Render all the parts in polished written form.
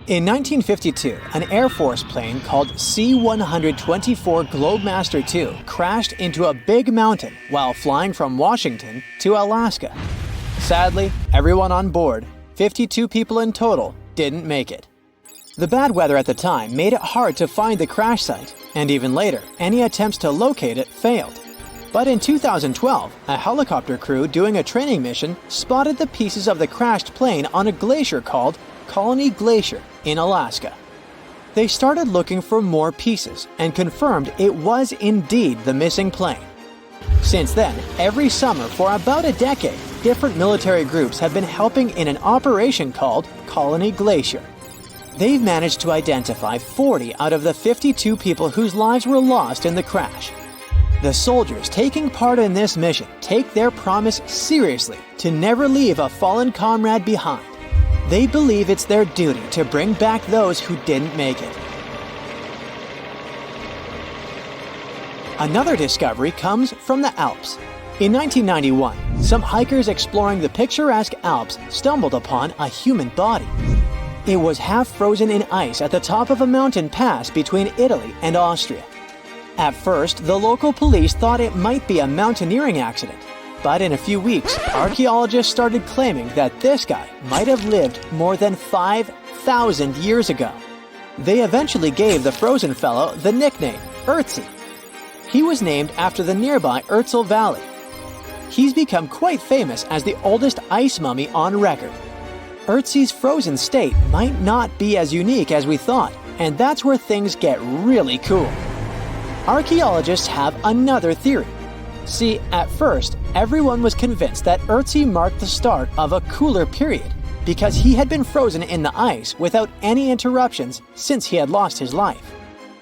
In 1952, an Air Force plane called C-124 Globemaster II crashed into a big mountain while flying from Washington to Alaska. Sadly, everyone on board, 52 people in total, didn't make it. The bad weather at the time made it hard to find the crash site, and even later, any attempts to locate it failed. But in 2012, a helicopter crew doing a training mission spotted the pieces of the crashed plane on a glacier called Colony Glacier in Alaska. They started looking for more pieces and confirmed it was indeed the missing plane. Since then, every summer for about a decade, different military groups have been helping in an operation called Colony Glacier. They've managed to identify 40 out of the 52 people whose lives were lost in the crash. The soldiers taking part in this mission take their promise seriously to never leave a fallen comrade behind. They believe it's their duty to bring back those who didn't make it. Another discovery comes from the Alps. In 1991, some hikers exploring the picturesque Alps stumbled upon a human body. It was half frozen in ice at the top of a mountain pass between Italy and Austria. At first, the local police thought it might be a mountaineering accident. But in a few weeks, archaeologists started claiming that this guy might have lived more than 5,000 years ago. They eventually gave the frozen fellow the nickname Ötzi. He was named after the nearby Ötzi Valley. He's become quite famous as the oldest ice mummy on record. Ötzi's frozen state might not be as unique as we thought, and that's where things get really cool. Archaeologists have another theory. See, at first, everyone was convinced that Ötzi marked the start of a cooler period because he had been frozen in the ice without any interruptions since he had lost his life.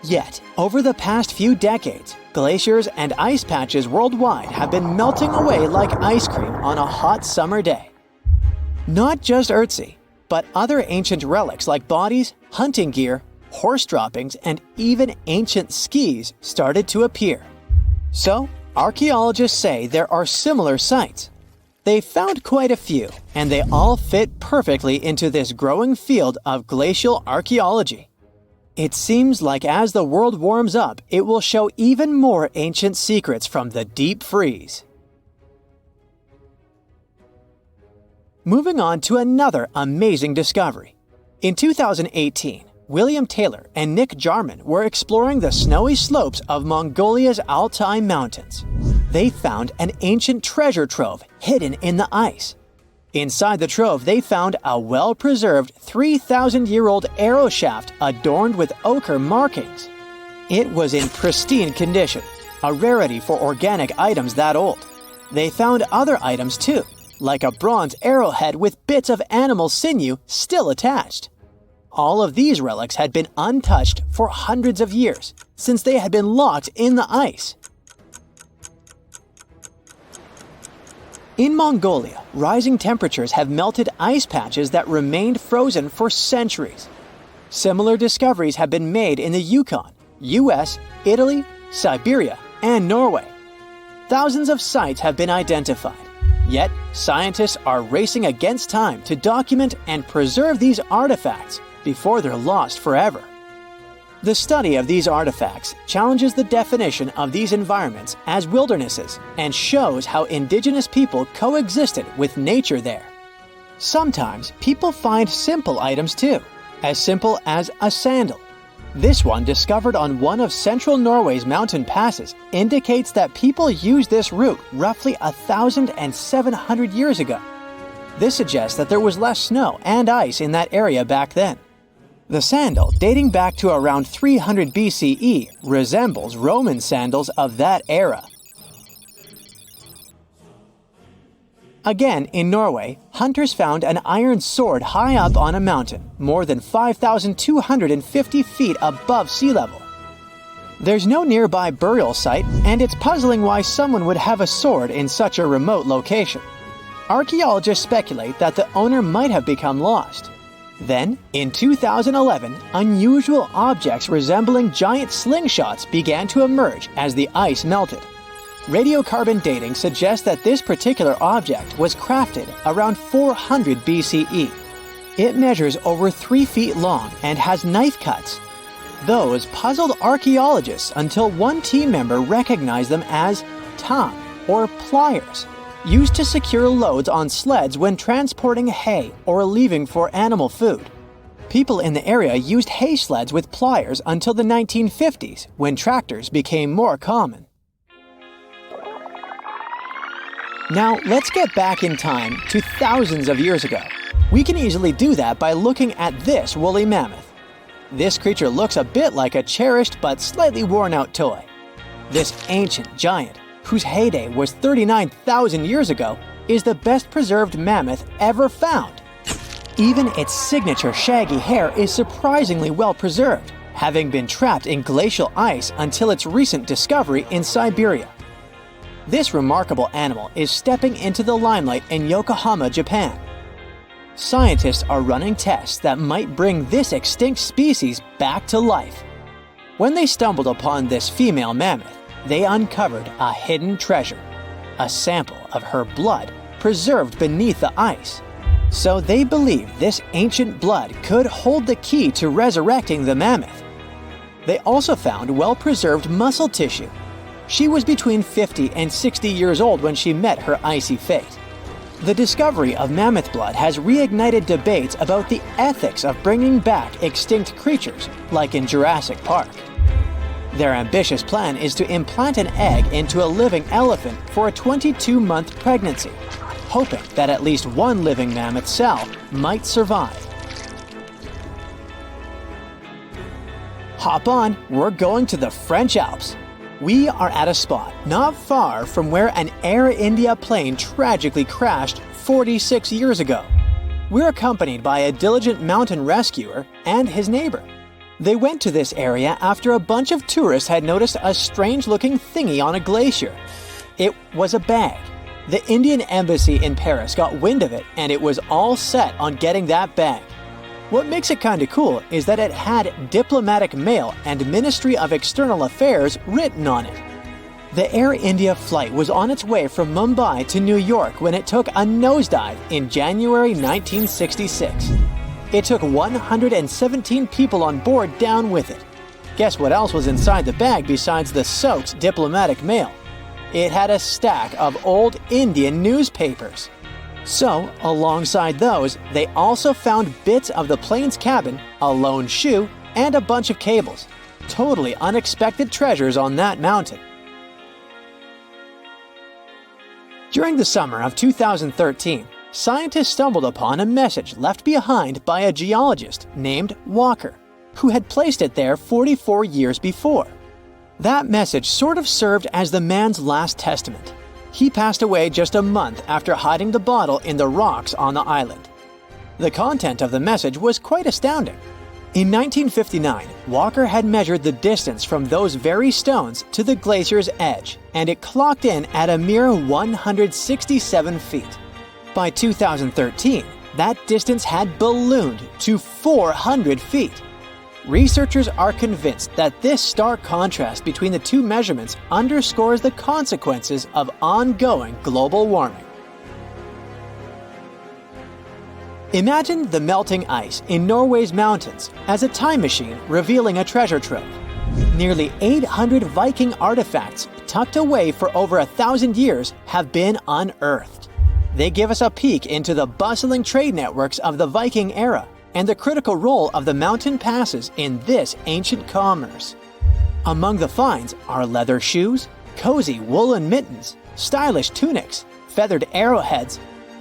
Yet, over the past few decades, glaciers and ice patches worldwide have been melting away like ice cream on a hot summer day. Not just Ötzi, but other ancient relics like bodies, hunting gear, horse droppings, and even ancient skis started to appear. So, archaeologists say there are similar sites. They found quite a few, and they all fit perfectly into this growing field of glacial archaeology. It seems like as the world warms up, it will show even more ancient secrets from the deep freeze. Moving on to another amazing discovery. In 2018, William Taylor and Nick Jarman were exploring the snowy slopes of Mongolia's Altai Mountains. They found an ancient treasure trove hidden in the ice. Inside the trove, they found a well-preserved 3,000-year-old arrow shaft adorned with ochre markings. It was in pristine condition, a rarity for organic items that old. They found other items too, like a bronze arrowhead with bits of animal sinew still attached. All of these relics had been untouched for hundreds of years, since they had been locked in the ice. In Mongolia, rising temperatures have melted ice patches that remained frozen for centuries. Similar discoveries have been made in the Yukon, US, Italy, Siberia, and Norway. Thousands of sites have been identified. Yet, scientists are racing against time to document and preserve these artifacts before they're lost forever. The study of these artifacts challenges the definition of these environments as wildernesses and shows how indigenous people coexisted with nature there. Sometimes people find simple items too, as simple as a sandal. This one, discovered on one of central Norway's mountain passes, indicates that people used this route roughly 1,700 years ago. This suggests that there was less snow and ice in that area back then. The sandal, dating back to around 300 BCE, resembles Roman sandals of that era. Again, in Norway, hunters found an iron sword high up on a mountain, more than 5,250 feet above sea level. There's no nearby burial site, and it's puzzling why someone would have a sword in such a remote location. Archaeologists speculate that the owner might have become lost. Then, in 2011, unusual objects resembling giant slingshots began to emerge as the ice melted. Radiocarbon dating suggests that this particular object was crafted around 400 BCE. It measures over 3 feet long and has knife cuts. Those puzzled archaeologists until one team member recognized them as tang, or pliers, used to secure loads on sleds when transporting hay or leaving for animal food. People in the area used hay sleds with pliers until the 1950s, when tractors became more common. Now, let's get back in time to thousands of years ago. We can easily do that by looking at this woolly mammoth. This creature looks a bit like a cherished but slightly worn-out toy. This ancient giant, whose heyday was 39,000 years ago, is the best preserved mammoth ever found. Even its signature shaggy hair is surprisingly well preserved, having been trapped in glacial ice until its recent discovery in Siberia. This remarkable animal is stepping into the limelight in Yokohama, Japan. Scientists are running tests that might bring this extinct species back to life. When they stumbled upon this female mammoth, they uncovered a hidden treasure, a sample of her blood preserved beneath the ice. So they believe this ancient blood could hold the key to resurrecting the mammoth. They also found well-preserved muscle tissue. She was between 50 and 60 years old when she met her icy fate. The discovery of mammoth blood has reignited debates about the ethics of bringing back extinct creatures, like in Jurassic Park. Their ambitious plan is to implant an egg into a living elephant for a 22-month pregnancy, hoping that at least one living mammoth cell might survive. Hop on, we're going to the French Alps. We are at a spot not far from where an Air India plane tragically crashed 46 years ago. We're accompanied by a diligent mountain rescuer and his neighbor. They went to this area after a bunch of tourists had noticed a strange-looking thingy on a glacier. It was a bag. The Indian embassy in Paris got wind of it, and it was all set on getting that bag. What makes it kinda cool is that it had diplomatic mail and Ministry of External Affairs written on it. The Air India flight was on its way from Mumbai to New York when it took a nosedive in January 1966. It took 117 people on board down with it. Guess what else was inside the bag besides the soaked diplomatic mail? It had a stack of old Indian newspapers. So, alongside those, they also found bits of the plane's cabin, a lone shoe, and a bunch of cables. Totally unexpected treasures on that mountain. During the summer of 2013, scientists stumbled upon a message left behind by a geologist named Walker, who had placed it there 44 years before. That message sort of served as the man's last testament. He passed away just a month after hiding the bottle in the rocks on the island. The content of the message was quite astounding. In 1959, Walker had measured the distance from those very stones to the glacier's edge, and it clocked in at a mere 167 feet. By 2013, that distance had ballooned to 400 feet. Researchers are convinced that this stark contrast between the two measurements underscores the consequences of ongoing global warming. Imagine the melting ice in Norway's mountains as a time machine revealing a treasure trove. Nearly 800 Viking artifacts tucked away for over 1,000 years have been unearthed. They give us a peek into the bustling trade networks of the Viking era and the critical role of the mountain passes in this ancient commerce. Among the finds are leather shoes, cozy woolen mittens, stylish tunics, feathered arrowheads,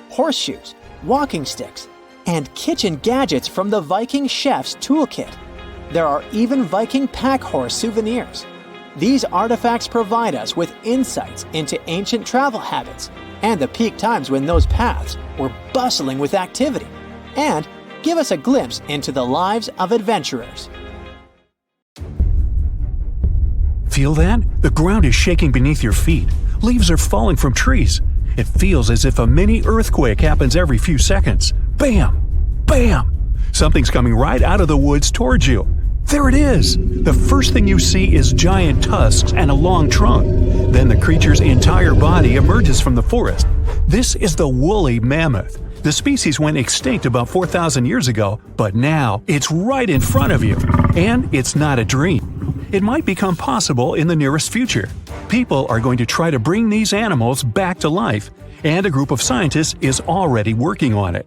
horseshoes, walking sticks, and kitchen gadgets from the Viking chef's toolkit. There are even Viking pack horse souvenirs. These artifacts provide us with insights into ancient travel habits and the peak times when those paths were bustling with activity, and give us a glimpse into the lives of adventurers. Feel that? The ground is shaking beneath your feet. Leaves are falling from trees. It feels as if a mini earthquake happens every few seconds. Bam! Bam! Something's coming right out of the woods towards you. There it is! The first thing you see is giant tusks and a long trunk. Then the creature's entire body emerges from the forest. This is the woolly mammoth. The species went extinct about 4,000 years ago, but now it's right in front of you. And it's not a dream. It might become possible in the nearest future. People are going to try to bring these animals back to life, and a group of scientists is already working on it.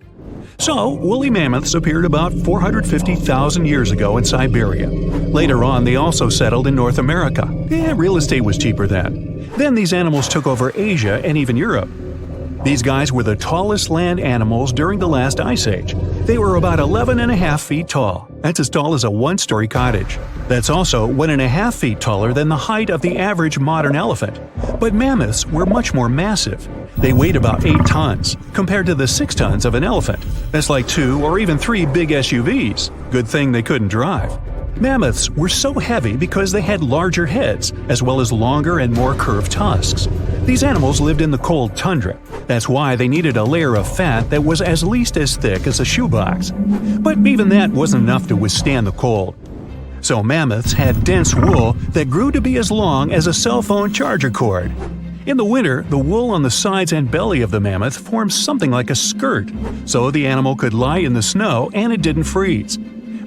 So, woolly mammoths appeared about 450,000 years ago in Siberia. Later on, they also settled in North America. Real estate was cheaper then. Then these animals took over Asia and even Europe. These guys were the tallest land animals during the last ice age. They were about 11.5 feet tall. That's as tall as a one-story cottage. That's also 1.5 feet taller than the height of the average modern elephant. But mammoths were much more massive. They weighed about 8 tons, compared to the 6 tons of an elephant. That's like 2 or even 3 big SUVs. Good thing they couldn't drive. Mammoths were so heavy because they had larger heads, as well as longer and more curved tusks. These animals lived in the cold tundra. That's why they needed a layer of fat that was at least as thick as a shoebox. But even that wasn't enough to withstand the cold. So mammoths had dense wool that grew to be as long as a cell phone charger cord. In the winter, the wool on the sides and belly of the mammoth formed something like a skirt, so the animal could lie in the snow and it didn't freeze.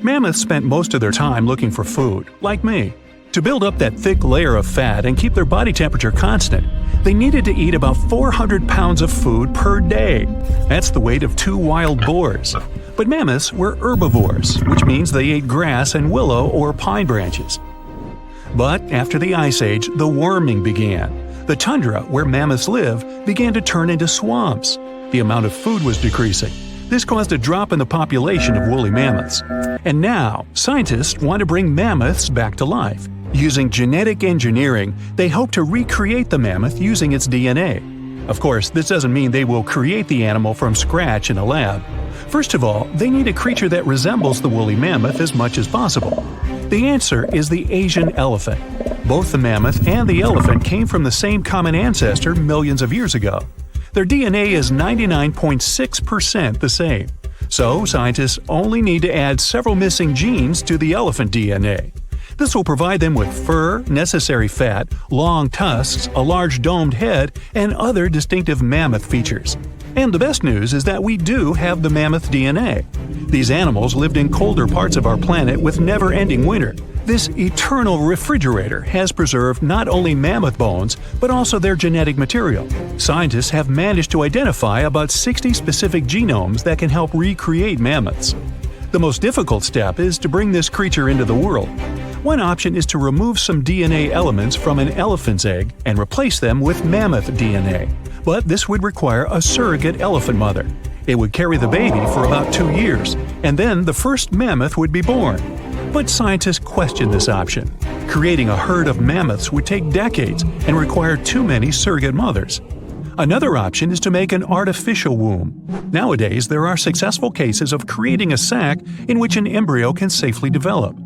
Mammoths spent most of their time looking for food, like me. To build up that thick layer of fat and keep their body temperature constant, they needed to eat about 400 pounds of food per day. That's the weight of 2 wild boars. But mammoths were herbivores, which means they ate grass and willow or pine branches. But after the Ice Age, the warming began. The tundra, where mammoths live, began to turn into swamps. The amount of food was decreasing. This caused a drop in the population of woolly mammoths. And now, scientists want to bring mammoths back to life. Using genetic engineering, they hope to recreate the mammoth using its DNA. Of course, this doesn't mean they will create the animal from scratch in a lab. First of all, they need a creature that resembles the woolly mammoth as much as possible. The answer is the Asian elephant. Both the mammoth and the elephant came from the same common ancestor millions of years ago. Their DNA is 99.6% the same. So, scientists only need to add several missing genes to the elephant DNA. This will provide them with fur, necessary fat, long tusks, a large domed head, and other distinctive mammoth features. And the best news is that we do have the mammoth DNA. These animals lived in colder parts of our planet with never-ending winter. This eternal refrigerator has preserved not only mammoth bones, but also their genetic material. Scientists have managed to identify about 60 specific genomes that can help recreate mammoths. The most difficult step is to bring this creature into the world. One option is to remove some DNA elements from an elephant's egg and replace them with mammoth DNA. But this would require a surrogate elephant mother. It would carry the baby for about 2 years, and then the first mammoth would be born. But scientists question this option. Creating a herd of mammoths would take decades and require too many surrogate mothers. Another option is to make an artificial womb. Nowadays, there are successful cases of creating a sac in which an embryo can safely develop.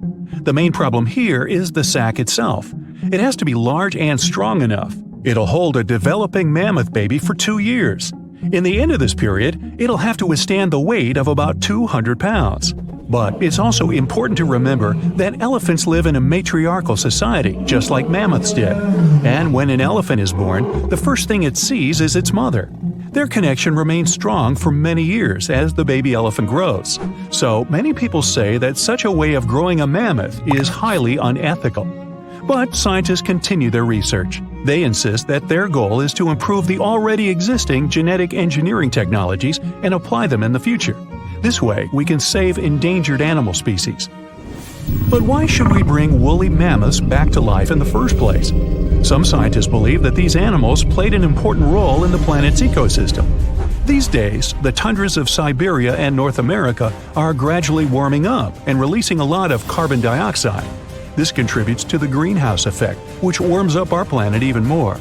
The main problem here is the sac itself. It has to be large and strong enough. It'll hold a developing mammoth baby for 2 years. In the end of this period, it'll have to withstand the weight of about 200 pounds. But it's also important to remember that elephants live in a matriarchal society, just like mammoths did. And when an elephant is born, the first thing it sees is its mother. Their connection remains strong for many years as the baby elephant grows. So many people say that such a way of growing a mammoth is highly unethical. But scientists continue their research. They insist that their goal is to improve the already existing genetic engineering technologies and apply them in the future. This way, we can save endangered animal species. But why should we bring woolly mammoths back to life in the first place? Some scientists believe that these animals played an important role in the planet's ecosystem. These days, the tundras of Siberia and North America are gradually warming up and releasing a lot of carbon dioxide. This contributes to the greenhouse effect, which warms up our planet even more.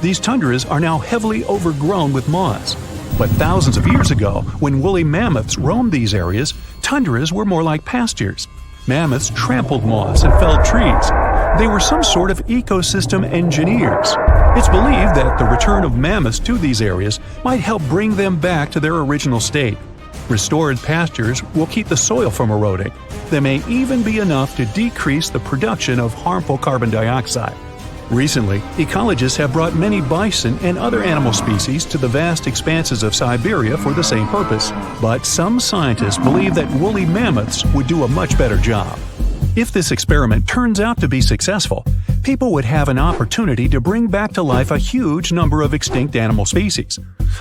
These tundras are now heavily overgrown with moss. But thousands of years ago, when woolly mammoths roamed these areas, tundras were more like pastures. Mammoths trampled moss and felled trees. They were some sort of ecosystem engineers. It's believed that the return of mammoths to these areas might help bring them back to their original state. Restored pastures will keep the soil from eroding. They may even be enough to decrease the production of harmful carbon dioxide. Recently, ecologists have brought many bison and other animal species to the vast expanses of Siberia for the same purpose, but some scientists believe that woolly mammoths would do a much better job. If this experiment turns out to be successful, people would have an opportunity to bring back to life a huge number of extinct animal species.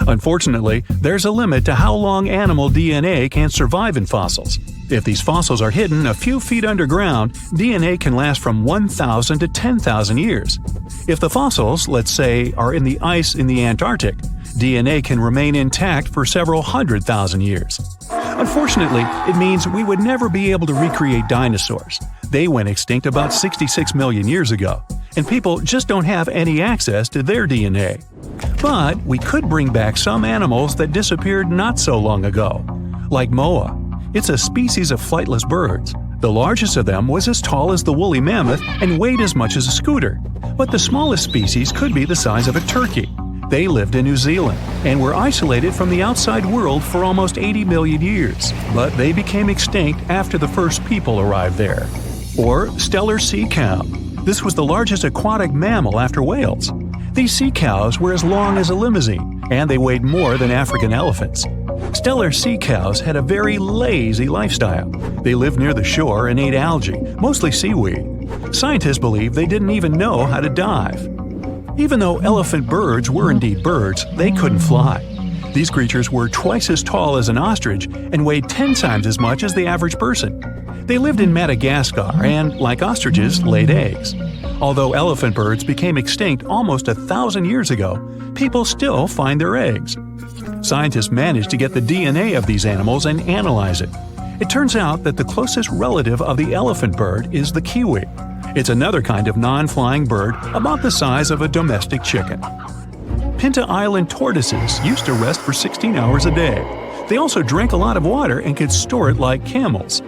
Unfortunately, there's a limit to how long animal DNA can survive in fossils. If these fossils are hidden a few feet underground, DNA can last from 1,000 to 10,000 years. If the fossils, let's say, are in the ice in the Antarctic, DNA can remain intact for several 100,000 years. Unfortunately, it means we would never be able to recreate dinosaurs. They went extinct about 66 million years ago, and people just don't have any access to their DNA. But we could bring back some animals that disappeared not so long ago, like moa. It's a species of flightless birds. The largest of them was as tall as the woolly mammoth and weighed as much as a scooter, but the smallest species could be the size of a turkey. They lived in New Zealand and were isolated from the outside world for almost 80 million years, but they became extinct after the first people arrived there. Or stellar sea cow. This was the largest aquatic mammal after whales. These sea cows were as long as a limousine, and they weighed more than African elephants. Stellar sea cows had a very lazy lifestyle. They lived near the shore and ate algae, mostly seaweed. Scientists believe they didn't even know how to dive. Even though elephant birds were indeed birds, they couldn't fly. These creatures were twice as tall as an ostrich and weighed 10 times as much as the average person. They lived in Madagascar and, like ostriches, laid eggs. Although elephant birds became extinct almost 1,000 years ago, people still find their eggs. Scientists managed to get the DNA of these animals and analyze it. It turns out that the closest relative of the elephant bird is the kiwi. It's another kind of non-flying bird about the size of a domestic chicken. Pinta Island tortoises used to rest for 16 hours a day. They also drank a lot of water and could store it like camels.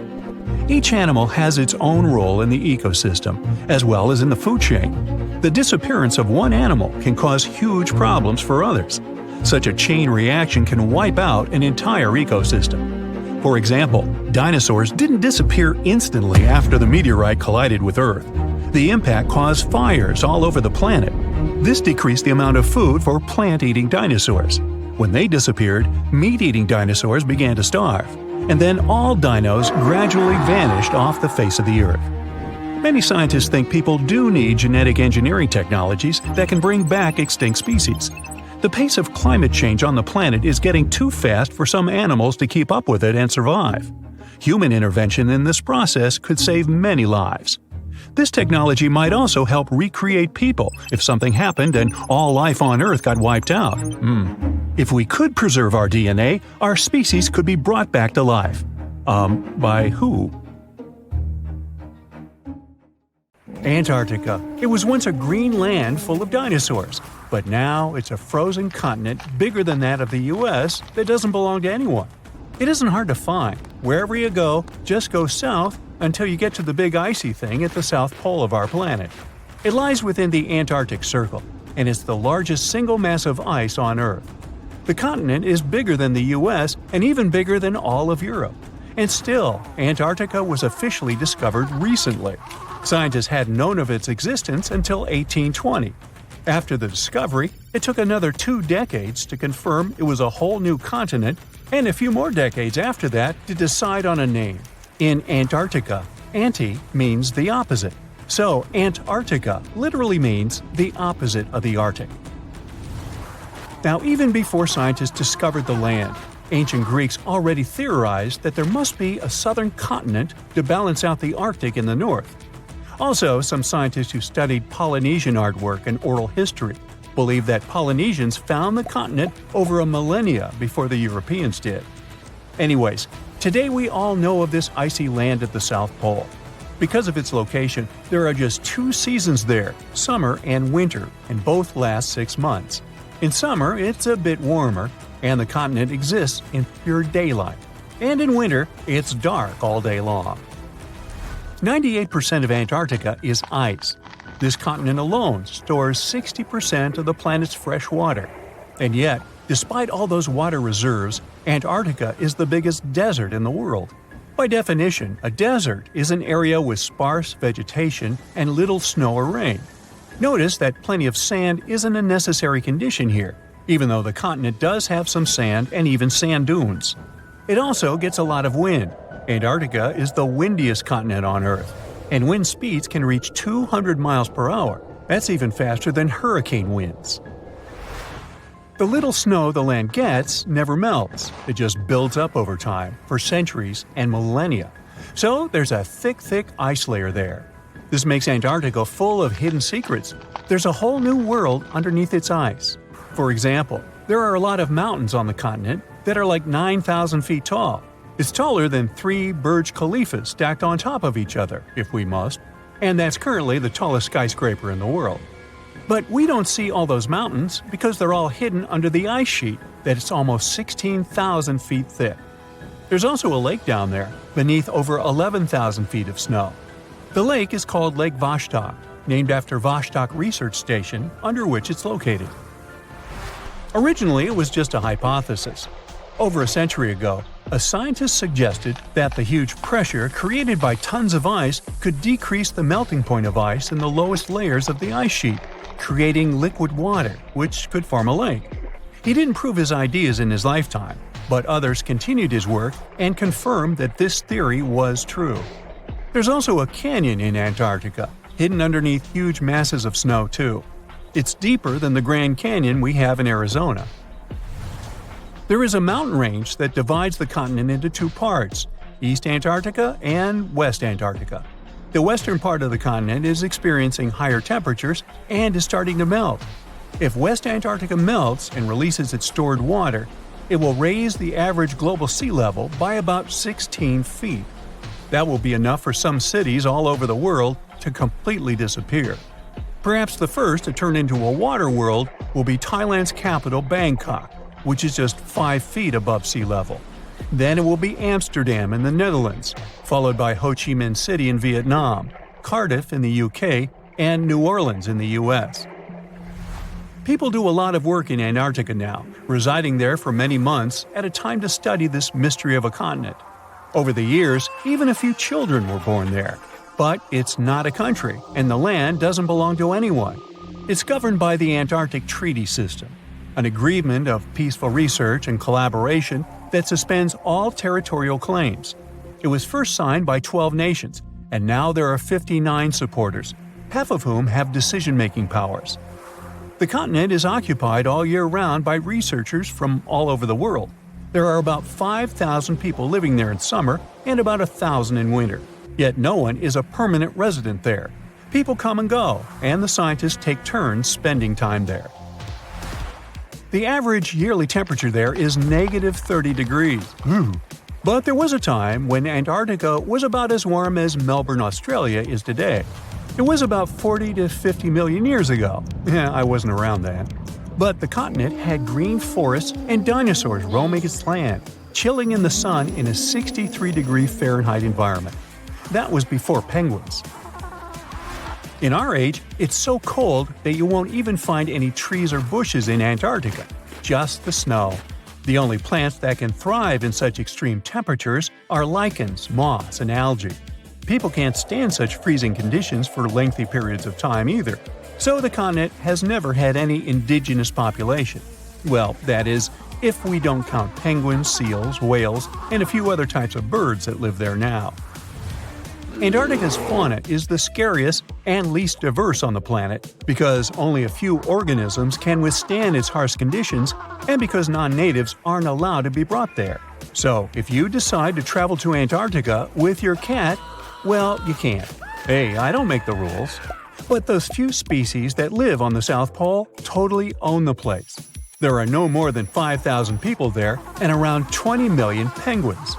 Each animal has its own role in the ecosystem, as well as in the food chain. The disappearance of one animal can cause huge problems for others. Such a chain reaction can wipe out an entire ecosystem. For example, dinosaurs didn't disappear instantly after the meteorite collided with Earth. The impact caused fires all over the planet. This decreased the amount of food for plant-eating dinosaurs. When they disappeared, meat-eating dinosaurs began to starve. And then all dinos gradually vanished off the face of the Earth. Many scientists think people do need genetic engineering technologies that can bring back extinct species. The pace of climate change on the planet is getting too fast for some animals to keep up with it and survive. Human intervention in this process could save many lives. This technology might also help recreate people if something happened and all life on Earth got wiped out. If we could preserve our DNA, our species could be brought back to life. By who? Antarctica. It was once a green land full of dinosaurs, but now it's a frozen continent bigger than that of the US that doesn't belong to anyone. It isn't hard to find. Wherever you go, just go south until you get to the big icy thing at the south pole of our planet. It lies within the Antarctic Circle, and it's the largest single mass of ice on Earth. The continent is bigger than the US and even bigger than all of Europe. And still, Antarctica was officially discovered recently. Scientists hadn't known of its existence until 1820. After the discovery, it took another 2 decades to confirm it was a whole new continent, and a few more decades after that to decide on a name. In Antarctica, anti means the opposite, so Antarctica literally means the opposite of the Arctic. Now, even before scientists discovered the land, ancient Greeks already theorized that there must be a southern continent to balance out the Arctic in the north. Also, some scientists who studied Polynesian artwork and oral history believe that Polynesians found the continent over a millennia before the Europeans did. Anyways, today we all know of this icy land at the South Pole. Because of its location, there are just 2 seasons there, summer and winter, and both last 6 months. In summer, it's a bit warmer, and the continent exists in pure daylight. And in winter, it's dark all day long. 98% of Antarctica is ice. This continent alone stores 60% of the planet's fresh water. And yet, despite all those water reserves, Antarctica is the biggest desert in the world. By definition, a desert is an area with sparse vegetation and little snow or rain. Notice that plenty of sand isn't a necessary condition here, even though the continent does have some sand and even sand dunes. It also gets a lot of wind. Antarctica is the windiest continent on Earth, and wind speeds can reach 200 miles per hour. That's even faster than hurricane winds. The little snow the land gets never melts. It just builds up over time, for centuries and millennia. So there's a thick ice layer there. This makes Antarctica full of hidden secrets. There's a whole new world underneath its ice. For example, there are a lot of mountains on the continent that are like 9,000 feet tall. It's taller than 3 Burj Khalifas stacked on top of each other, if we must, and that's currently the tallest skyscraper in the world. But we don't see all those mountains because they're all hidden under the ice sheet that's almost 16,000 feet thick. There's also a lake down there, beneath over 11,000 feet of snow. The lake is called Lake Vostok, named after Vostok Research Station, under which it's located. Originally, it was just a hypothesis. Over a century ago, a scientist suggested that the huge pressure created by tons of ice could decrease the melting point of ice in the lowest layers of the ice sheet, creating liquid water, which could form a lake. He didn't prove his ideas in his lifetime, but others continued his work and confirmed that this theory was true. There's also a canyon in Antarctica, hidden underneath huge masses of snow too. It's deeper than the Grand Canyon we have in Arizona. There is a mountain range that divides the continent into 2 parts, East Antarctica and West Antarctica. The western part of the continent is experiencing higher temperatures and is starting to melt. If West Antarctica melts and releases its stored water, it will raise the average global sea level by about 16 feet. That will be enough for some cities all over the world to completely disappear. Perhaps the first to turn into a water world will be Thailand's capital, Bangkok, which is just 5 feet above sea level. Then it will be Amsterdam in the Netherlands, followed by Ho Chi Minh City in Vietnam, Cardiff in the UK, and New Orleans in the US. People do a lot of work in Antarctica now, residing there for many months at a time to study this mystery of a continent. Over the years, even a few children were born there. But it's not a country, and the land doesn't belong to anyone. It's governed by the Antarctic Treaty System, an agreement of peaceful research and collaboration that suspends all territorial claims. It was first signed by 12 nations, and now there are 59 supporters, half of whom have decision-making powers. The continent is occupied all year round by researchers from all over the world. There are about 5,000 people living there in summer and about 1,000 in winter. Yet no one is a permanent resident there. People come and go, and the scientists take turns spending time there. The average yearly temperature there is negative 30 degrees. But there was a time when Antarctica was about as warm as Melbourne, Australia is today. It was about 40 to 50 million years ago. I wasn't around then. But the continent had green forests and dinosaurs roaming its land, chilling in the sun in a 63-degree Fahrenheit environment. That was before penguins. In our age, it's so cold that you won't even find any trees or bushes in Antarctica, just the snow. The only plants that can thrive in such extreme temperatures are lichens, moss, and algae. People can't stand such freezing conditions for lengthy periods of time either, so the continent has never had any indigenous population. Well, that is, if we don't count penguins, seals, whales, and a few other types of birds that live there now. Antarctica's fauna is the scariest and least diverse on the planet because only a few organisms can withstand its harsh conditions and because non-natives aren't allowed to be brought there. So, if you decide to travel to Antarctica with your cat, well, you can't. Hey, I don't make the rules. But those few species that live on the South Pole totally own the place. There are no more than 5,000 people there and around 20 million penguins.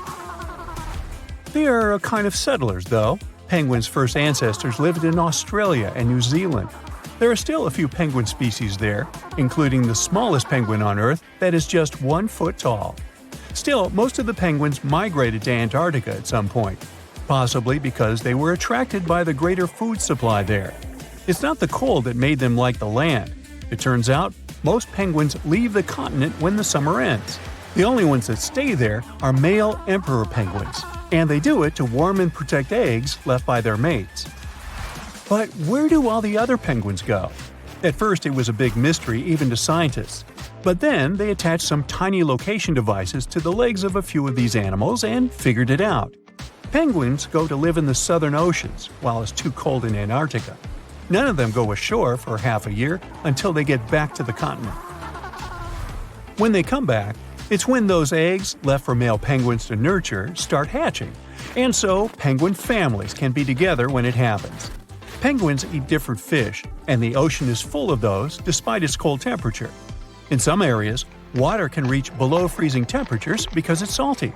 They are a kind of settlers, though. Penguins' first ancestors lived in Australia and New Zealand. There are still a few penguin species there, including the smallest penguin on Earth that is just 1 foot tall. Still, most of the penguins migrated to Antarctica at some point, possibly because they were attracted by the greater food supply there. It's not the cold that made them like the land. It turns out, most penguins leave the continent when the summer ends. The only ones that stay there are male emperor penguins, and they do it to warm and protect eggs left by their mates. But where do all the other penguins go? At first, it was a big mystery even to scientists. But then they attached some tiny location devices to the legs of a few of these animals and figured it out. Penguins go to live in the southern oceans while it's too cold in Antarctica. None of them go ashore for half a year until they get back to the continent. When they come back, it's when those eggs, left for male penguins to nurture, start hatching. And so, penguin families can be together when it happens. Penguins eat different fish, and the ocean is full of those despite its cold temperature. In some areas, water can reach below freezing temperatures because it's salty.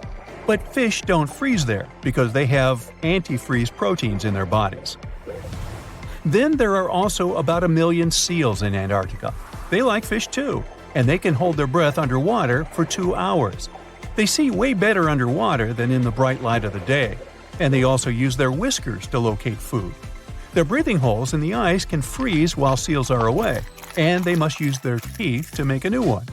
But fish don't freeze there because they have antifreeze proteins in their bodies. Then there are also about 1 million seals in Antarctica. They like fish too, and they can hold their breath underwater for 2 hours. They see way better underwater than in the bright light of the day, and they also use their whiskers to locate food. Their breathing holes in the ice can freeze while seals are away, and they must use their teeth to make a new one.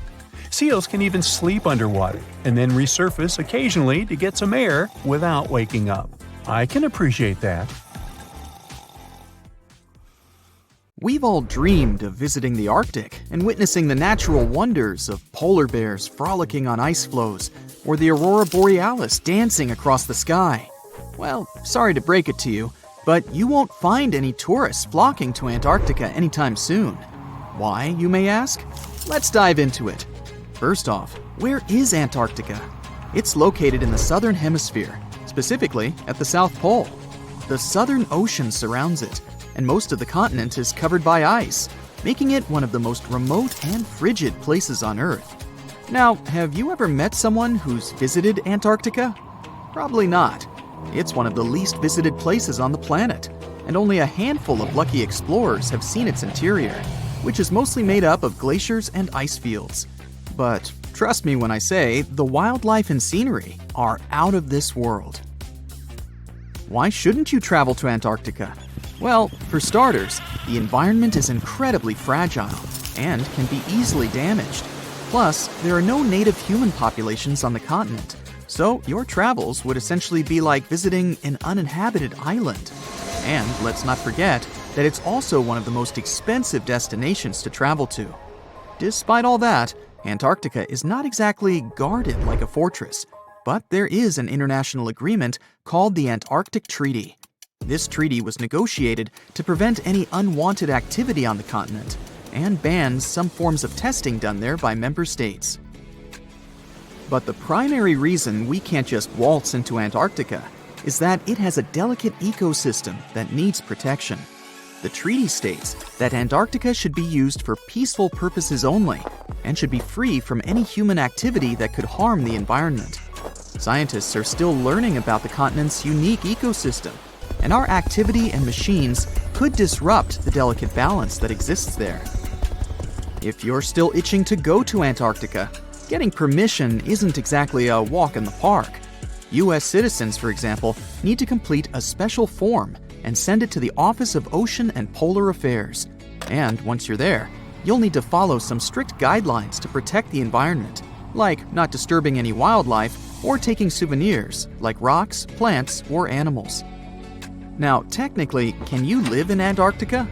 Seals can even sleep underwater and then resurface occasionally to get some air without waking up. I can appreciate that. We've all dreamed of visiting the Arctic and witnessing the natural wonders of polar bears frolicking on ice floes or the aurora borealis dancing across the sky. Well, sorry to break it to you, but you won't find any tourists flocking to Antarctica anytime soon. Why, you may ask? Let's dive into it. First off, where is Antarctica? It's located in the southern hemisphere, specifically at the South Pole. The Southern Ocean surrounds it, and most of the continent is covered by ice, making it one of the most remote and frigid places on Earth. Now, have you ever met someone who's visited Antarctica? Probably not. It's one of the least visited places on the planet, and only a handful of lucky explorers have seen its interior, which is mostly made up of glaciers and ice fields. But trust me when I say the wildlife and scenery are out of this world. Why shouldn't you travel to Antarctica? Well, for starters, the environment is incredibly fragile and can be easily damaged. Plus, there are no native human populations on the continent, so your travels would essentially be like visiting an uninhabited island. And let's not forget that it's also one of the most expensive destinations to travel to. Despite all that, Antarctica is not exactly guarded like a fortress, but there is an international agreement called the Antarctic Treaty. This treaty was negotiated to prevent any unwanted activity on the continent and bans some forms of testing done there by member states. But the primary reason we can't just waltz into Antarctica is that it has a delicate ecosystem that needs protection. The treaty states that Antarctica should be used for peaceful purposes only and should be free from any human activity that could harm the environment. Scientists are still learning about the continent's unique ecosystem, and our activity and machines could disrupt the delicate balance that exists there. If you're still itching to go to Antarctica, getting permission isn't exactly a walk in the park. U.S. citizens, for example, need to complete a special form and send it to the Office of Ocean and Polar Affairs. And once you're there, you'll need to follow some strict guidelines to protect the environment, like not disturbing any wildlife or taking souvenirs like rocks, plants, or animals. Now, technically, can you live in Antarctica?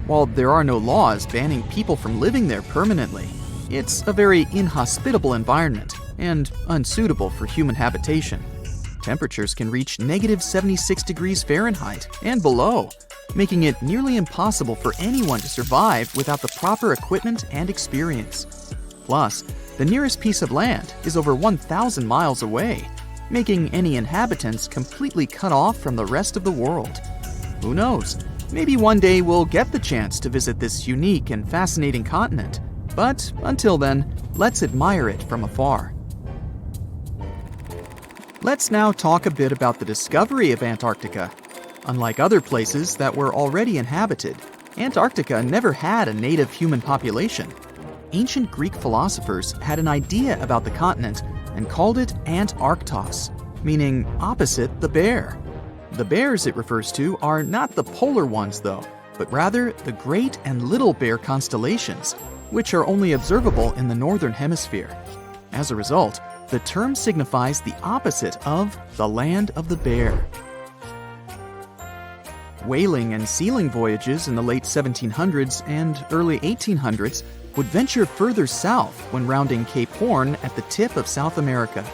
While there are no laws banning people from living there permanently, it's a very inhospitable environment and unsuitable for human habitation. Temperatures can reach -76 degrees Fahrenheit and below, making it nearly impossible for anyone to survive without the proper equipment and experience. Plus, the nearest piece of land is over 1,000 miles away, making any inhabitants completely cut off from the rest of the world. Who knows? Maybe one day we'll get the chance to visit this unique and fascinating continent. But until then, let's admire it from afar. Let's now talk a bit about the discovery of Antarctica. Unlike other places that were already inhabited, Antarctica never had a native human population. Ancient Greek philosophers had an idea about the continent and called it Antarctos, meaning opposite the bear. The bears it refers to are not the polar ones though, but rather the Great and Little Bear constellations, which are only observable in the northern hemisphere. As a result, the term signifies the opposite of the land of the bear. Whaling and sealing voyages in the late 1700s and early 1800s would venture further south when rounding Cape Horn at the tip of South America.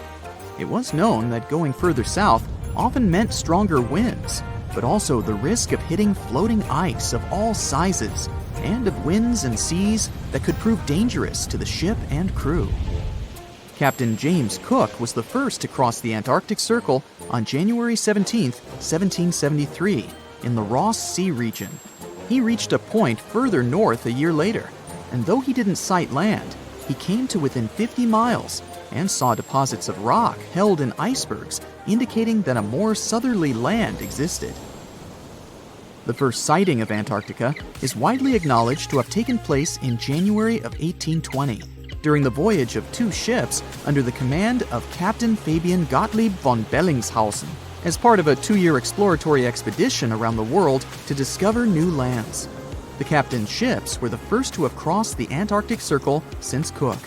It was known that going further south often meant stronger winds, but also the risk of hitting floating ice of all sizes and of winds and seas that could prove dangerous to the ship and crew. Captain James Cook was the first to cross the Antarctic Circle on January 17, 1773, in the Ross Sea region. He reached a point further north a year later, and though he didn't sight land, he came to within 50 miles and saw deposits of rock held in icebergs, indicating that a more southerly land existed. The first sighting of Antarctica is widely acknowledged to have taken place in January of 1820, during the voyage of two ships under the command of Captain Fabian Gottlieb von Bellingshausen, as part of a 2-year exploratory expedition around the world to discover new lands. The captain's ships were the first to have crossed the Antarctic Circle since Cook.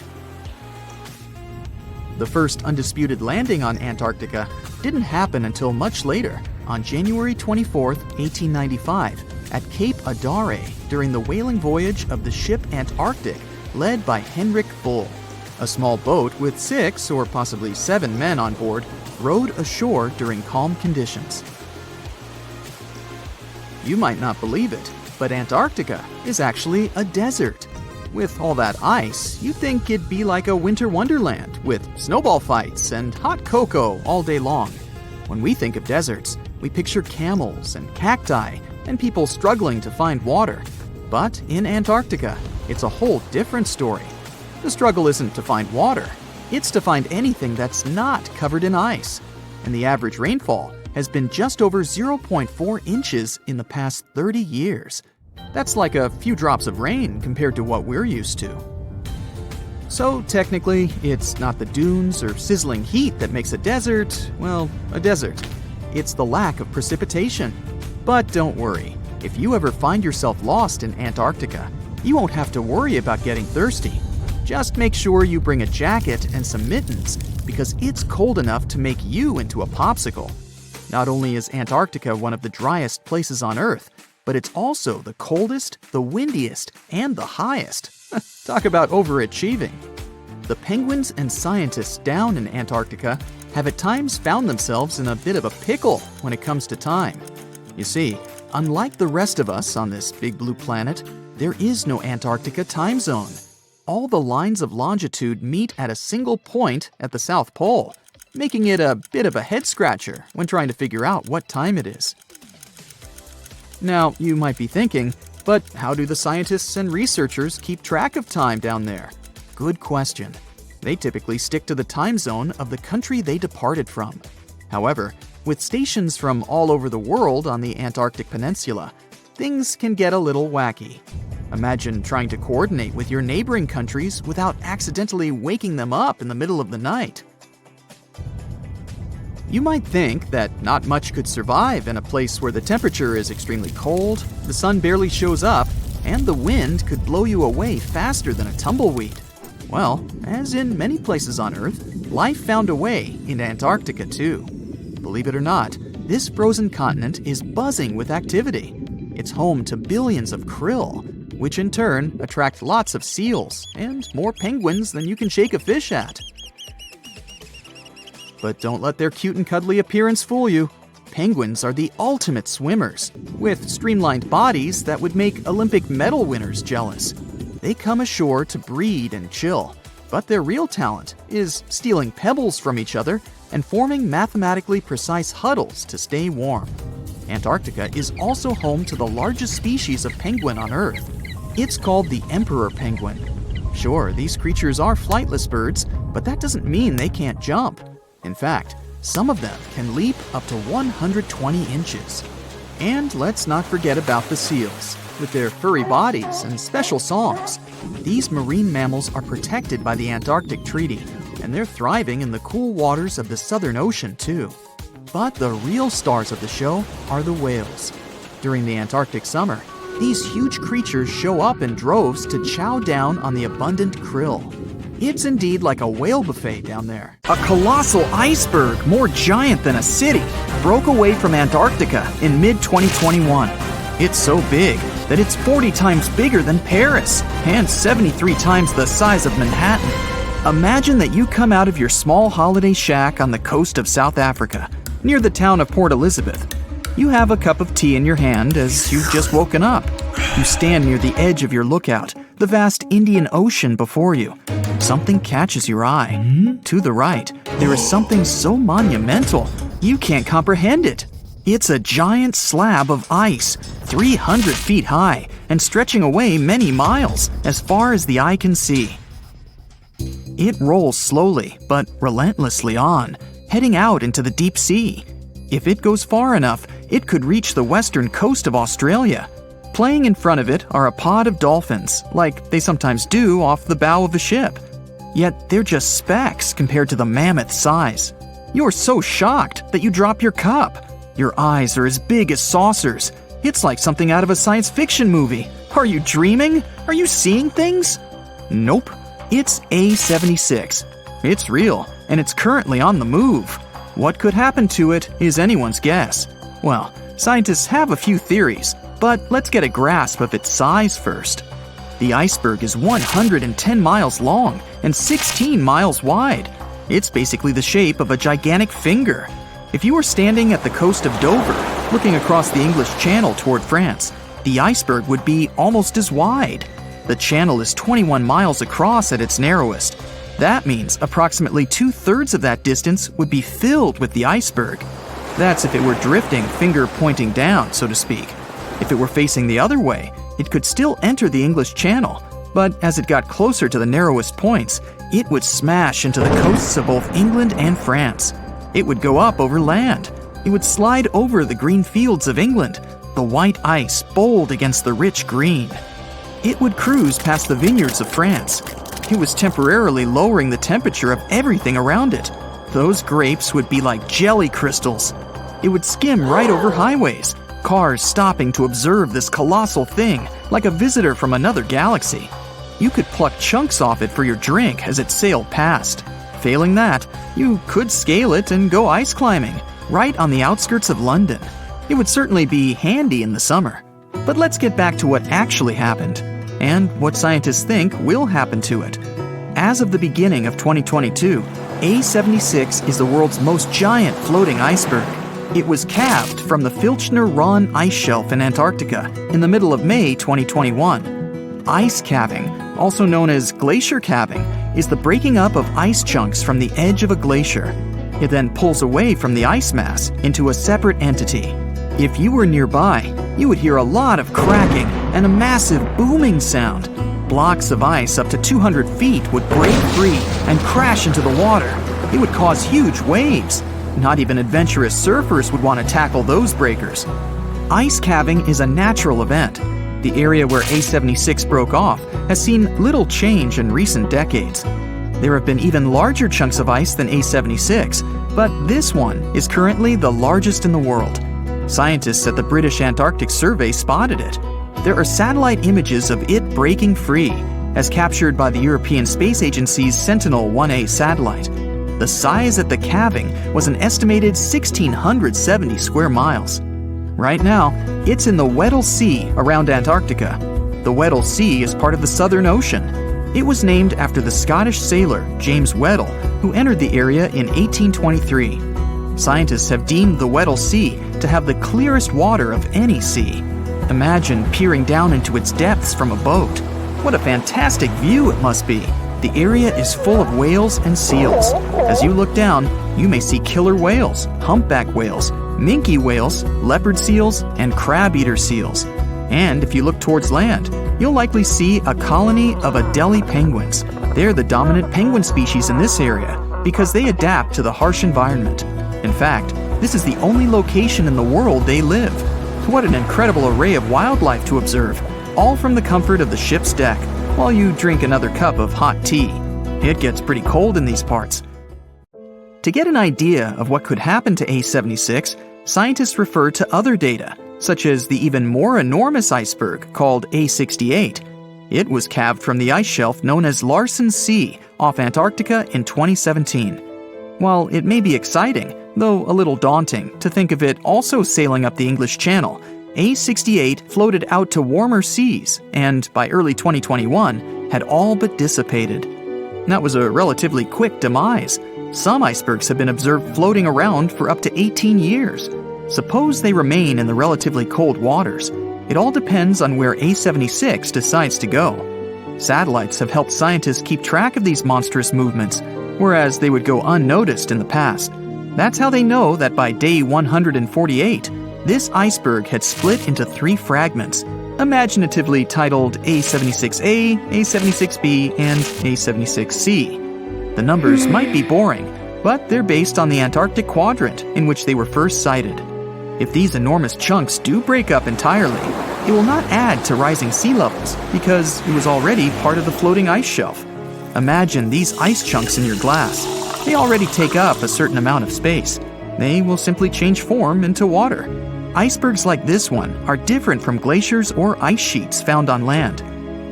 The first undisputed landing on Antarctica didn't happen until much later, on January 24, 1895, at Cape Adare during the whaling voyage of the ship Antarctic, led by Henrik Bull. A small boat with 6 or possibly 7 men on board rowed ashore during calm conditions. You might not believe it, but Antarctica is actually a desert. With all that ice, you'd think it'd be like a winter wonderland with snowball fights and hot cocoa all day long. When we think of deserts, we picture camels and cacti and people struggling to find water. But in Antarctica, it's a whole different story. The struggle isn't to find water, it's to find anything that's not covered in ice. And the average rainfall has been just over 0.4 inches in the past 30 years. That's like a few drops of rain compared to what we're used to. So technically, it's not the dunes or sizzling heat that makes a desert, well, a desert. It's the lack of precipitation. But don't worry, if you ever find yourself lost in Antarctica, you won't have to worry about getting thirsty. Just make sure you bring a jacket and some mittens, because it's cold enough to make you into a popsicle. Not only is Antarctica one of the driest places on Earth, but it's also the coldest, the windiest, and the highest. Talk about overachieving. The penguins and scientists down in Antarctica have at times found themselves in a bit of a pickle when it comes to time. You see, unlike the rest of us on this big blue planet, there is no Antarctica time zone. All the lines of longitude meet at a single point at the South Pole, making it a bit of a head-scratcher when trying to figure out what time it is. Now, you might be thinking, but how do the scientists and researchers keep track of time down there? Good question. They typically stick to the time zone of the country they departed from. However, with stations from all over the world on the Antarctic Peninsula, things can get a little wacky. Imagine trying to coordinate with your neighboring countries without accidentally waking them up in the middle of the night. You might think that not much could survive in a place where the temperature is extremely cold, the sun barely shows up, and the wind could blow you away faster than a tumbleweed. Well, as in many places on Earth, life found a way in Antarctica too. Believe it or not, this frozen continent is buzzing with activity. It's home to billions of krill, which in turn attract lots of seals and more penguins than you can shake a fish at. But don't let their cute and cuddly appearance fool you. Penguins are the ultimate swimmers, with streamlined bodies that would make Olympic medal winners jealous. They come ashore to breed and chill, but their real talent is stealing pebbles from each other and forming mathematically precise huddles to stay warm. Antarctica is also home to the largest species of penguin on Earth. It's called the emperor penguin. Sure, these creatures are flightless birds, but that doesn't mean they can't jump. In fact, some of them can leap up to 120 inches. And let's not forget about the seals. With their furry bodies and special songs, these marine mammals are protected by the Antarctic Treaty, and they're thriving in the cool waters of the Southern Ocean too. But the real stars of the show are the whales. During the Antarctic summer, these huge creatures show up in droves to chow down on the abundant krill. It's indeed like a whale buffet down there. A colossal iceberg, more giant than a city. broke away from Antarctica in mid-2021. It's so big that it's 40 times bigger than Paris and 73 times the size of Manhattan. Imagine that you come out of your small holiday shack on the coast of South Africa, near the town of Port Elizabeth. You have a cup of tea in your hand as you've just woken up. You stand near the edge of your lookout, the vast Indian Ocean before you. Something catches your eye. To the right, there is something so monumental, you can't comprehend it. It's a giant slab of ice, 300 feet high, and stretching away many miles, as far as the eye can see. It rolls slowly, but relentlessly on, heading out into the deep sea. If it goes far enough, it could reach the western coast of Australia. Playing in front of it are a pod of dolphins, like they sometimes do off the bow of a ship. Yet they're just specks compared to the mammoth size. You're so shocked that you drop your cup. Your eyes are as big as saucers. It's like something out of a science fiction movie. Are you dreaming? Are you seeing things? Nope. It's A76. It's real, and it's currently on the move. What could happen to it is anyone's guess. Well, scientists have a few theories, but let's get a grasp of its size first. The iceberg is 110 miles long and 16 miles wide. It's basically the shape of a gigantic finger. If you were standing at the coast of Dover, looking across the English Channel toward France, the iceberg would be almost as wide. The channel is 21 miles across at its narrowest. That means approximately 2/3 of that distance would be filled with the iceberg. That's if it were drifting finger pointing down, so to speak. If it were facing the other way, it could still enter the English Channel, but as it got closer to the narrowest points, it would smash into the coasts of both England and France. It would go up over land. It would slide over the green fields of England, the white ice bold against the rich green. It would cruise past the vineyards of France. It was temporarily lowering the temperature of everything around it. Those grapes would be like jelly crystals. It would skim right over highways, cars stopping to observe this colossal thing, like a visitor from another galaxy. You could pluck chunks off it for your drink as it sailed past. Failing that, you could scale it and go ice climbing, right on the outskirts of London. It would certainly be handy in the summer. But let's get back to what actually happened, and what scientists think will happen to it. As of the beginning of 2022, A76 is the world's most giant floating iceberg. It was calved from the Filchner Ran ice shelf in Antarctica in the middle of May 2021. Ice calving, also known as glacier calving, is the breaking up of ice chunks from the edge of a glacier. It then pulls away from the ice mass into a separate entity. If you were nearby, you would hear a lot of cracking and a massive booming sound. Blocks of ice up to 200 feet would break free and crash into the water. It would cause huge waves. Not even adventurous surfers would want to tackle those breakers. Ice calving is a natural event. The area where A76 broke off has seen little change in recent decades. There have been even larger chunks of ice than A76, but this one is currently the largest in the world. Scientists at the British Antarctic Survey spotted it. There are satellite images of it breaking free, as captured by the European Space Agency's Sentinel-1A satellite. The size at the calving was an estimated 1,670 square miles. Right now, it's in the Weddell Sea around Antarctica. The Weddell Sea is part of the Southern Ocean. It was named after the Scottish sailor James Weddell, who entered the area in 1823. Scientists have deemed the Weddell Sea to have the clearest water of any sea. Imagine peering down into its depths from a boat. What a fantastic view it must be. The area is full of whales and seals. As you look down, you may see killer whales, humpback whales, minke whales, leopard seals, and crab-eater seals. And if you look towards land, you'll likely see a colony of Adelie penguins. They're the dominant penguin species in this area because they adapt to the harsh environment. In fact, this is the only location in the world they live. What an incredible array of wildlife to observe, all from the comfort of the ship's deck, while you drink another cup of hot tea. It gets pretty cold in these parts. To get an idea of what could happen to A76, scientists refer to other data, such as the even more enormous iceberg called A68. It was calved from the ice shelf known as Larsen C off Antarctica in 2017. While it may be exciting, though a little daunting to think of it also sailing up the English Channel. A68 floated out to warmer seas and, by early 2021, had all but dissipated. That was a relatively quick demise. Some icebergs have been observed floating around for up to 18 years. Suppose they remain in the relatively cold waters. It all depends on where A76 decides to go. Satellites have helped scientists keep track of these monstrous movements, whereas they would go unnoticed in the past. That's how they know that by day 148, this iceberg had split into 3 fragments, imaginatively titled A76A, A76B, and A76C. The numbers might be boring, but they're based on the Antarctic quadrant in which they were first sighted. If these enormous chunks do break up entirely, it will not add to rising sea levels because it was already part of the floating ice shelf. Imagine these ice chunks in your glass. They already take up a certain amount of space. They will simply change form into water. Icebergs like this one are different from glaciers or ice sheets found on land.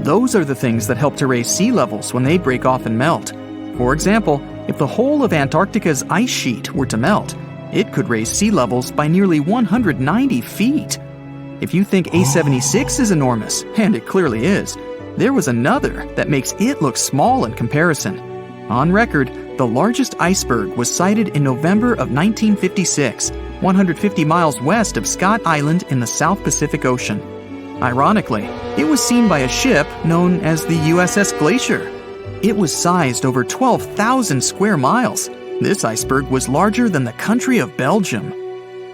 Those are the things that help to raise sea levels when they break off and melt. For example, if the whole of Antarctica's ice sheet were to melt, it could raise sea levels by nearly 190 feet. If you think A76 is enormous, and it clearly is, there was another that makes it look small in comparison. On record, the largest iceberg was sighted in November of 1956, 150 miles west of Scott Island in the South Pacific Ocean. Ironically, it was seen by a ship known as the USS Glacial. It was sized over 12,000 square miles. This iceberg was larger than the country of Belgium.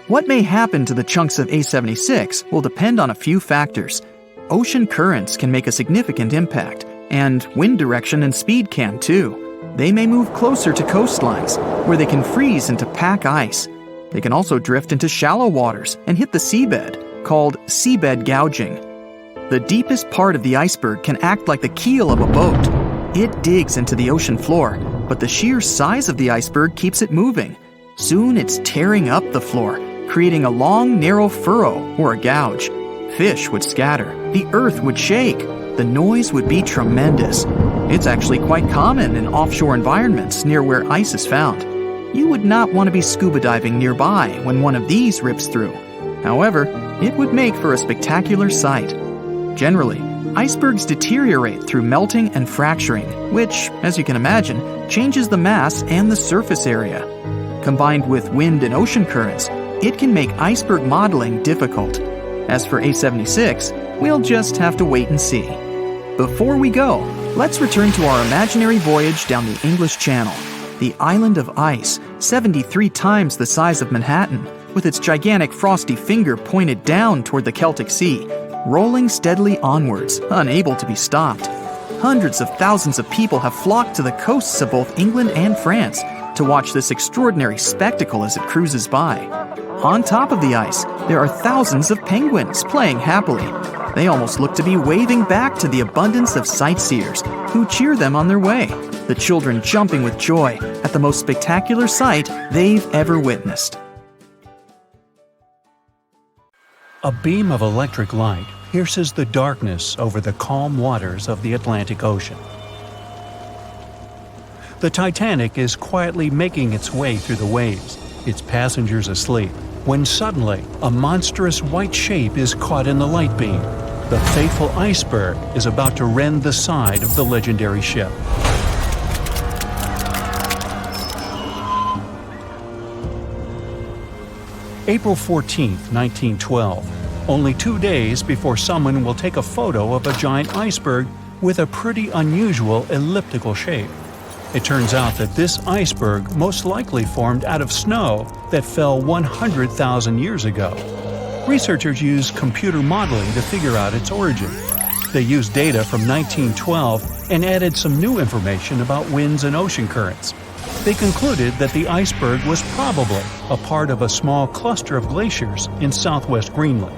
What may happen to the chunks of A76 will depend on a few factors. Ocean currents can make a significant impact, and wind direction and speed can too. They may move closer to coastlines, where they can freeze into pack ice. They can also drift into shallow waters and hit the seabed, called seabed gouging. The deepest part of the iceberg can act like the keel of a boat. It digs into the ocean floor, but the sheer size of the iceberg keeps it moving. Soon it's tearing up the floor, creating a long, narrow furrow or a gouge. Fish would scatter, the earth would shake, the noise would be tremendous. It's actually quite common in offshore environments near where ice is found. You would not want to be scuba diving nearby when one of these rips through. However, it would make for a spectacular sight. Generally, icebergs deteriorate through melting and fracturing, which, as you can imagine, changes the mass and the surface area. Combined with wind and ocean currents, it can make iceberg modeling difficult. As for A76, we'll just have to wait and see. Before we go, let's return to our imaginary voyage down the English Channel. The island of ice, 73 times the size of Manhattan, with its gigantic frosty finger pointed down toward the Celtic Sea, rolling steadily onwards, unable to be stopped. Hundreds of thousands of people have flocked to the coasts of both England and France to watch this extraordinary spectacle as it cruises by. On top of the ice, there are thousands of penguins playing happily. They almost look to be waving back to the abundance of sightseers who cheer them on their way, the children jumping with joy at the most spectacular sight they've ever witnessed. A beam of electric light pierces the darkness over the calm waters of the Atlantic Ocean. The Titanic is quietly making its way through the waves, its passengers asleep, when suddenly a monstrous white shape is caught in the light beam. The fateful iceberg is about to rend the side of the legendary ship. April 14, 1912, only 2 days before someone will take a photo of a giant iceberg with a pretty unusual elliptical shape. It turns out that this iceberg most likely formed out of snow that fell 100,000 years ago. Researchers used computer modeling to figure out its origin. They used data from 1912 and added some new information about winds and ocean currents. They concluded that the iceberg was probably a part of a small cluster of glaciers in southwest Greenland.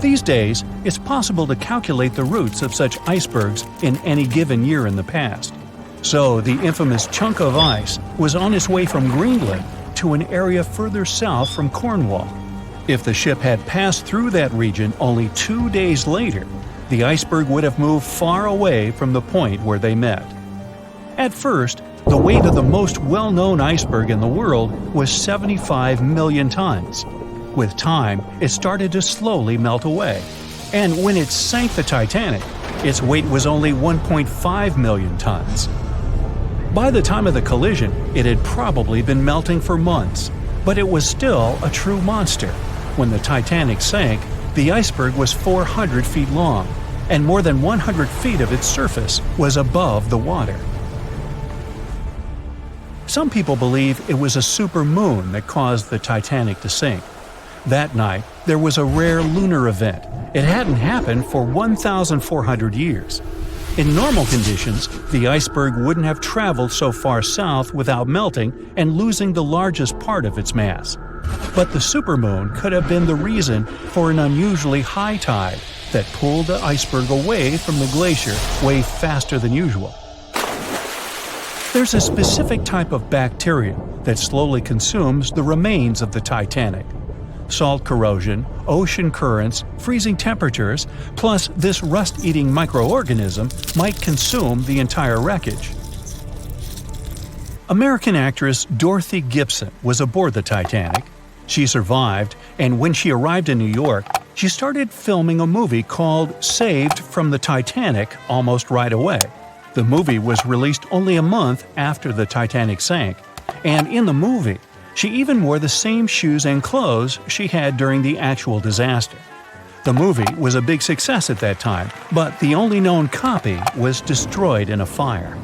These days, it's possible to calculate the routes of such icebergs in any given year in the past. So the infamous chunk of ice was on its way from Greenland to an area further south from Cornwall. If the ship had passed through that region only 2 days later, the iceberg would have moved far away from the point where they met. At first, The weight of the most well-known iceberg in the world was 75 million tons. With time, it started to slowly melt away. And when it sank the Titanic, its weight was only 1.5 million tons. By the time of the collision, it had probably been melting for months, but it was still a true monster. When the Titanic sank, the iceberg was 400 feet long, and more than 100 feet of its surface was above the water. Some people believe it was a supermoon that caused the Titanic to sink. That night, there was a rare lunar event. It hadn't happened for 1,400 years. In normal conditions, the iceberg wouldn't have traveled so far south without melting and losing the largest part of its mass. But the supermoon could have been the reason for an unusually high tide that pulled the iceberg away from the glacier way faster than usual. There's a specific type of bacteria that slowly consumes the remains of the Titanic. Salt corrosion, ocean currents, freezing temperatures, plus this rust-eating microorganism might consume the entire wreckage. American actress Dorothy Gibson was aboard the Titanic. She survived, and when she arrived in New York, she started filming a movie called Saved from the Titanic almost right away. The movie was released only a month after the Titanic sank, and in the movie, she even wore the same shoes and clothes she had during the actual disaster. The movie was a big success at that time, but the only known copy was destroyed in a fire.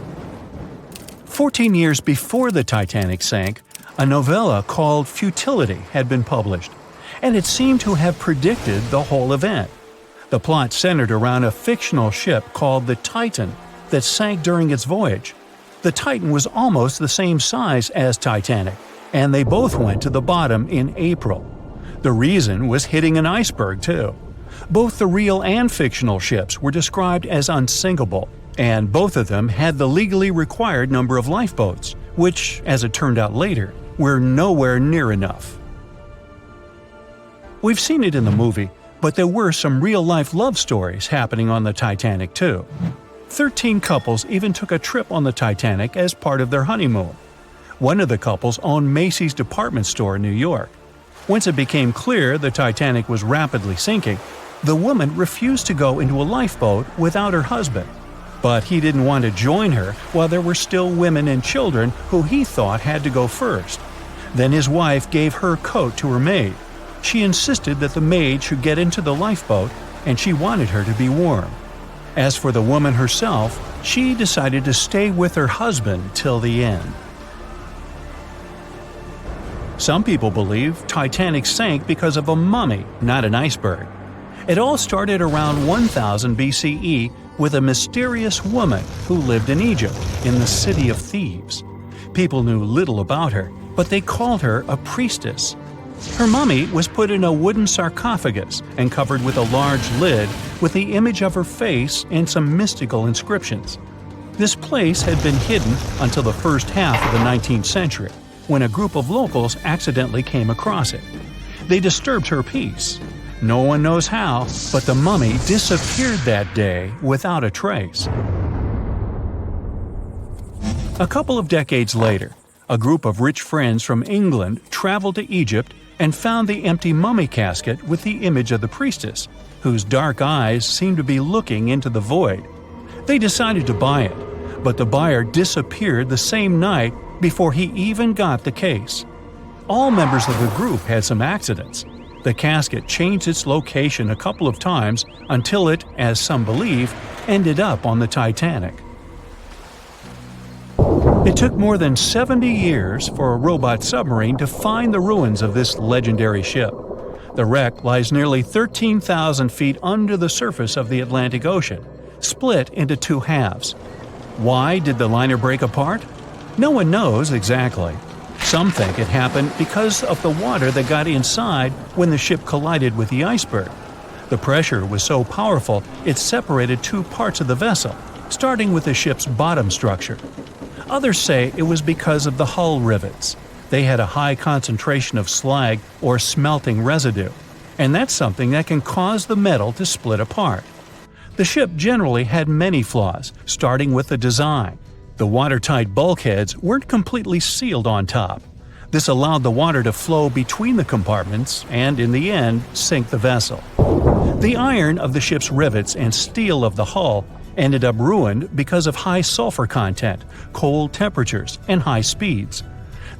14 years before the Titanic sank, a novella called Futility had been published, and it seemed to have predicted the whole event. The plot centered around a fictional ship called the Titan that sank during its voyage. The Titan was almost the same size as Titanic, and they both went to the bottom in April. The reason was hitting an iceberg, too. Both the real and fictional ships were described as unsinkable, and both of them had the legally required number of lifeboats, which, as it turned out later, were nowhere near enough. We've seen it in the movie, but there were some real-life love stories happening on the Titanic, too. 13 couples even took a trip on the Titanic as part of their honeymoon. One of the couples owned Macy's department store in New York. Once it became clear the Titanic was rapidly sinking, the woman refused to go into a lifeboat without her husband. But he didn't want to join her while there were still women and children who he thought had to go first. Then his wife gave her coat to her maid. She insisted that the maid should get into the lifeboat, and she wanted her to be warm. As for the woman herself, she decided to stay with her husband till the end. Some people believe Titanic sank because of a mummy, not an iceberg. It all started around 1000 BCE with a mysterious woman who lived in Egypt, in the City of Thieves. People knew little about her, but they called her a priestess. Her mummy was put in a wooden sarcophagus and covered with a large lid with the image of her face and some mystical inscriptions. This place had been hidden until the first half of the 19th century, when a group of locals accidentally came across it. They disturbed her peace. No one knows how, but the mummy disappeared that day without a trace. A couple of decades later, a group of rich friends from England traveled to Egypt and found the empty mummy casket with the image of the priestess, whose dark eyes seemed to be looking into the void. They decided to buy it, but the buyer disappeared the same night before he even got the case. All members of the group had some accidents. The casket changed its location a couple of times until it, as some believe, ended up on the Titanic. It took more than 70 years for a robot submarine to find the ruins of this legendary ship. The wreck lies nearly 13,000 feet under the surface of the Atlantic Ocean, split into two halves. Why did the liner break apart? No one knows exactly. Some think it happened because of the water that got inside when the ship collided with the iceberg. The pressure was so powerful it separated two parts of the vessel, starting with the ship's bottom structure. Others say it was because of the hull rivets. They had a high concentration of slag or smelting residue, and that's something that can cause the metal to split apart. The ship generally had many flaws, starting with the design. The watertight bulkheads weren't completely sealed on top. This allowed the water to flow between the compartments and, in the end, sink the vessel. The iron of the ship's rivets and steel of the hull ended up ruined because of high sulfur content, cold temperatures, and high speeds.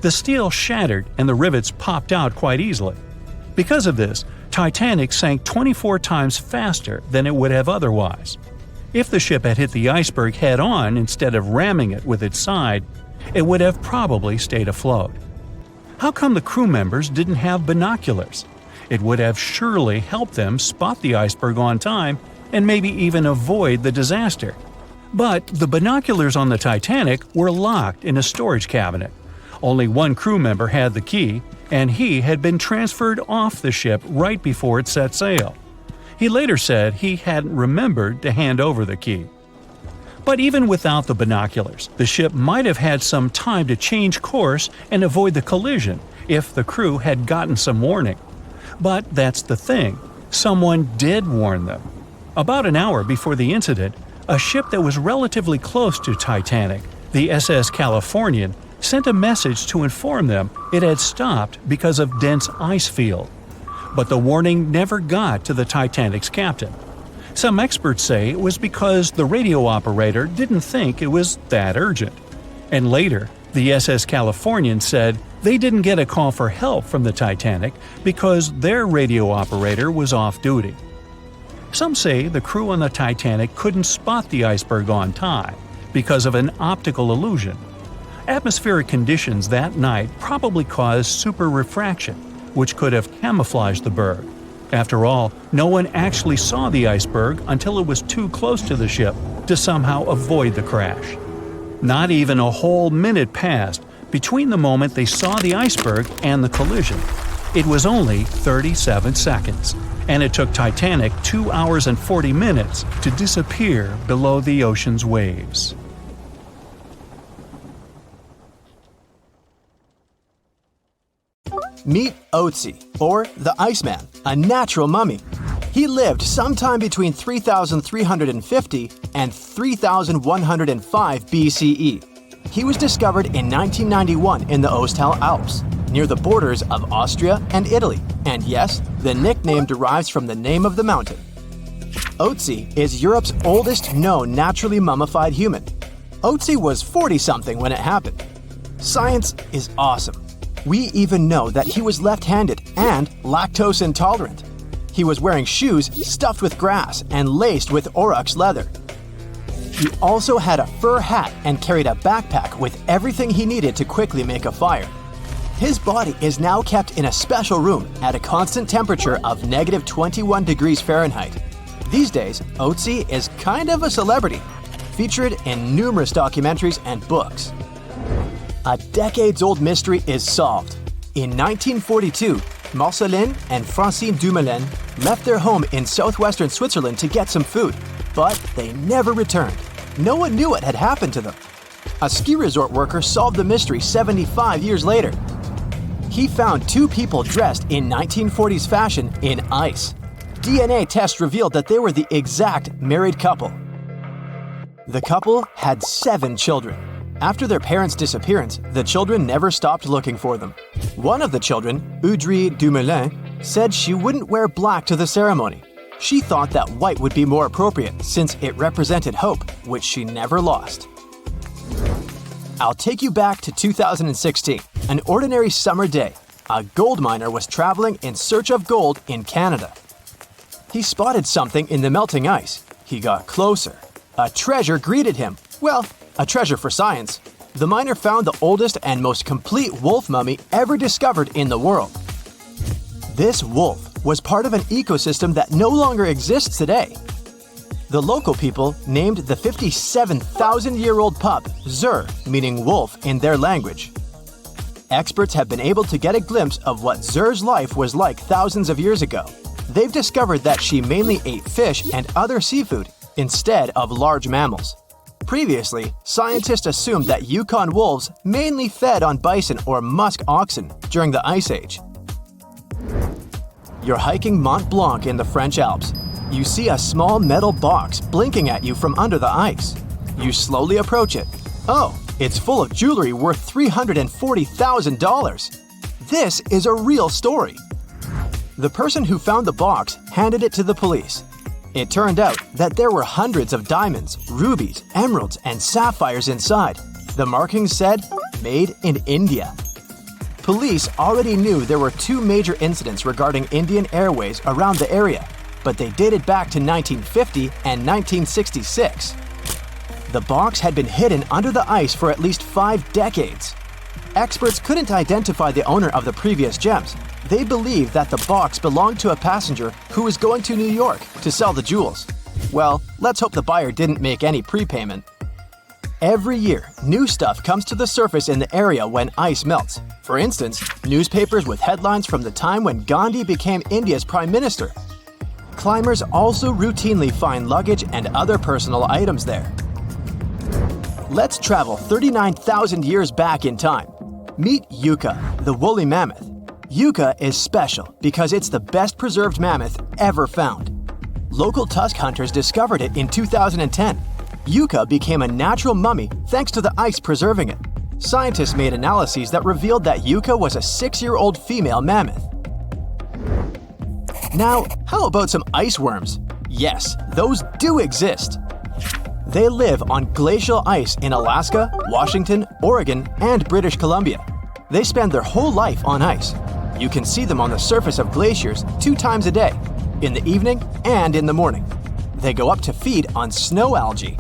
The steel shattered and the rivets popped out quite easily. Because of this, Titanic sank 24 times faster than it would have otherwise. If the ship had hit the iceberg head-on instead of ramming it with its side, it would have probably stayed afloat. How come the crew members didn't have binoculars? It would have surely helped them spot the iceberg on time and maybe even avoid the disaster. But the binoculars on the Titanic were locked in a storage cabinet. Only one crew member had the key, and he had been transferred off the ship right before it set sail. He later said he hadn't remembered to hand over the key. But even without the binoculars, the ship might have had some time to change course and avoid the collision if the crew had gotten some warning. But that's the thing, someone did warn them. About an hour before the incident, a ship that was relatively close to Titanic, the SS Californian, sent a message to inform them it had stopped because of dense ice field. But the warning never got to the Titanic's captain. Some experts say it was because the radio operator didn't think it was that urgent. And later, the SS Californian said they didn't get a call for help from the Titanic because their radio operator was off duty. Some say the crew on the Titanic couldn't spot the iceberg on time because of an optical illusion. Atmospheric conditions that night probably caused super refraction, which could have camouflaged the berg. After all, no one actually saw the iceberg until it was too close to the ship to somehow avoid the crash. Not even a whole minute passed between the moment they saw the iceberg and the collision. It was only 37 seconds, and it took Titanic 2 hours and 40 minutes to disappear below the ocean's waves. Meet Ötzi, or the Iceman, a natural mummy. He lived sometime between 3,350 and 3,105 BCE. He was discovered in 1991 in the Ötztal Alps, near the borders of Austria and Italy, and yes, the nickname derives from the name of the mountain. Ötzi is Europe's oldest known naturally mummified human. Ötzi was 40-something when it happened. Science is awesome. We even know that he was left-handed and lactose intolerant. He was wearing shoes stuffed with grass and laced with aurochs leather. He also had a fur hat and carried a backpack with everything he needed to quickly make a fire. His body is now kept in a special room at a constant temperature of negative 21 degrees Fahrenheit. These days, Ötzi is kind of a celebrity, featured in numerous documentaries and books. A decades-old mystery is solved. In 1942, Marceline and Francine Dumoulin left their home in southwestern Switzerland to get some food, but they never returned. No one knew what had happened to them. A ski resort worker solved the mystery 75 years later. He found two people dressed in 1940s fashion in ice. DNA tests revealed that they were the exact married couple. The couple had 7 children. After their parents' disappearance, the children never stopped looking for them. One of the children, Audrey Dumoulin, said she wouldn't wear black to the ceremony. She thought that white would be more appropriate since it represented hope, which she never lost. I'll take you back to 2016, an ordinary summer day. A gold miner was traveling in search of gold in Canada. He spotted something in the melting ice. He got closer. A treasure greeted him. Well, a treasure for science. The miner found the oldest and most complete wolf mummy ever discovered in the world. This wolf was part of an ecosystem that no longer exists today. The local people named the 57,000-year-old pup Zur, meaning wolf in their language. Experts have been able to get a glimpse of what Zur's life was like thousands of years ago. They've discovered that she mainly ate fish and other seafood instead of large mammals. Previously, scientists assumed that Yukon wolves mainly fed on bison or musk oxen during the Ice Age. You're hiking Mont Blanc in the French Alps. You see a small metal box blinking at you from under the ice. You slowly approach it. Oh, it's full of jewelry worth $340,000. This is a real story. The person who found the box handed it to the police. It turned out that there were hundreds of diamonds, rubies, emeralds, and sapphires inside. The markings said, "Made in India." Police already knew there were 2 major incidents regarding Indian Airways around the area, but they dated back to 1950 and 1966. The box had been hidden under the ice for at least 5 decades. Experts couldn't identify the owner of the previous gems. They believed that the box belonged to a passenger who was going to New York to sell the jewels. Well, let's hope the buyer didn't make any prepayment. Every year, new stuff comes to the surface in the area when ice melts. For instance, newspapers with headlines from the time when Gandhi became India's prime minister. Climbers also routinely find luggage and other personal items there. Let's travel 39,000 years back in time. Meet Yucca, the woolly mammoth. Yucca is special because it's the best preserved mammoth ever found. Local tusk hunters discovered it in 2010. Yucca became a natural mummy thanks to the ice preserving it. Scientists made analyses that revealed that Yucca was a 6-year-old female mammoth. Now, how about some ice worms? Yes, those do exist. They live on glacial ice in Alaska, Washington, Oregon, and British Columbia. They spend their whole life on ice. You can see them on the surface of glaciers 2 times a day, in the evening and in the morning. They go up to feed on snow algae.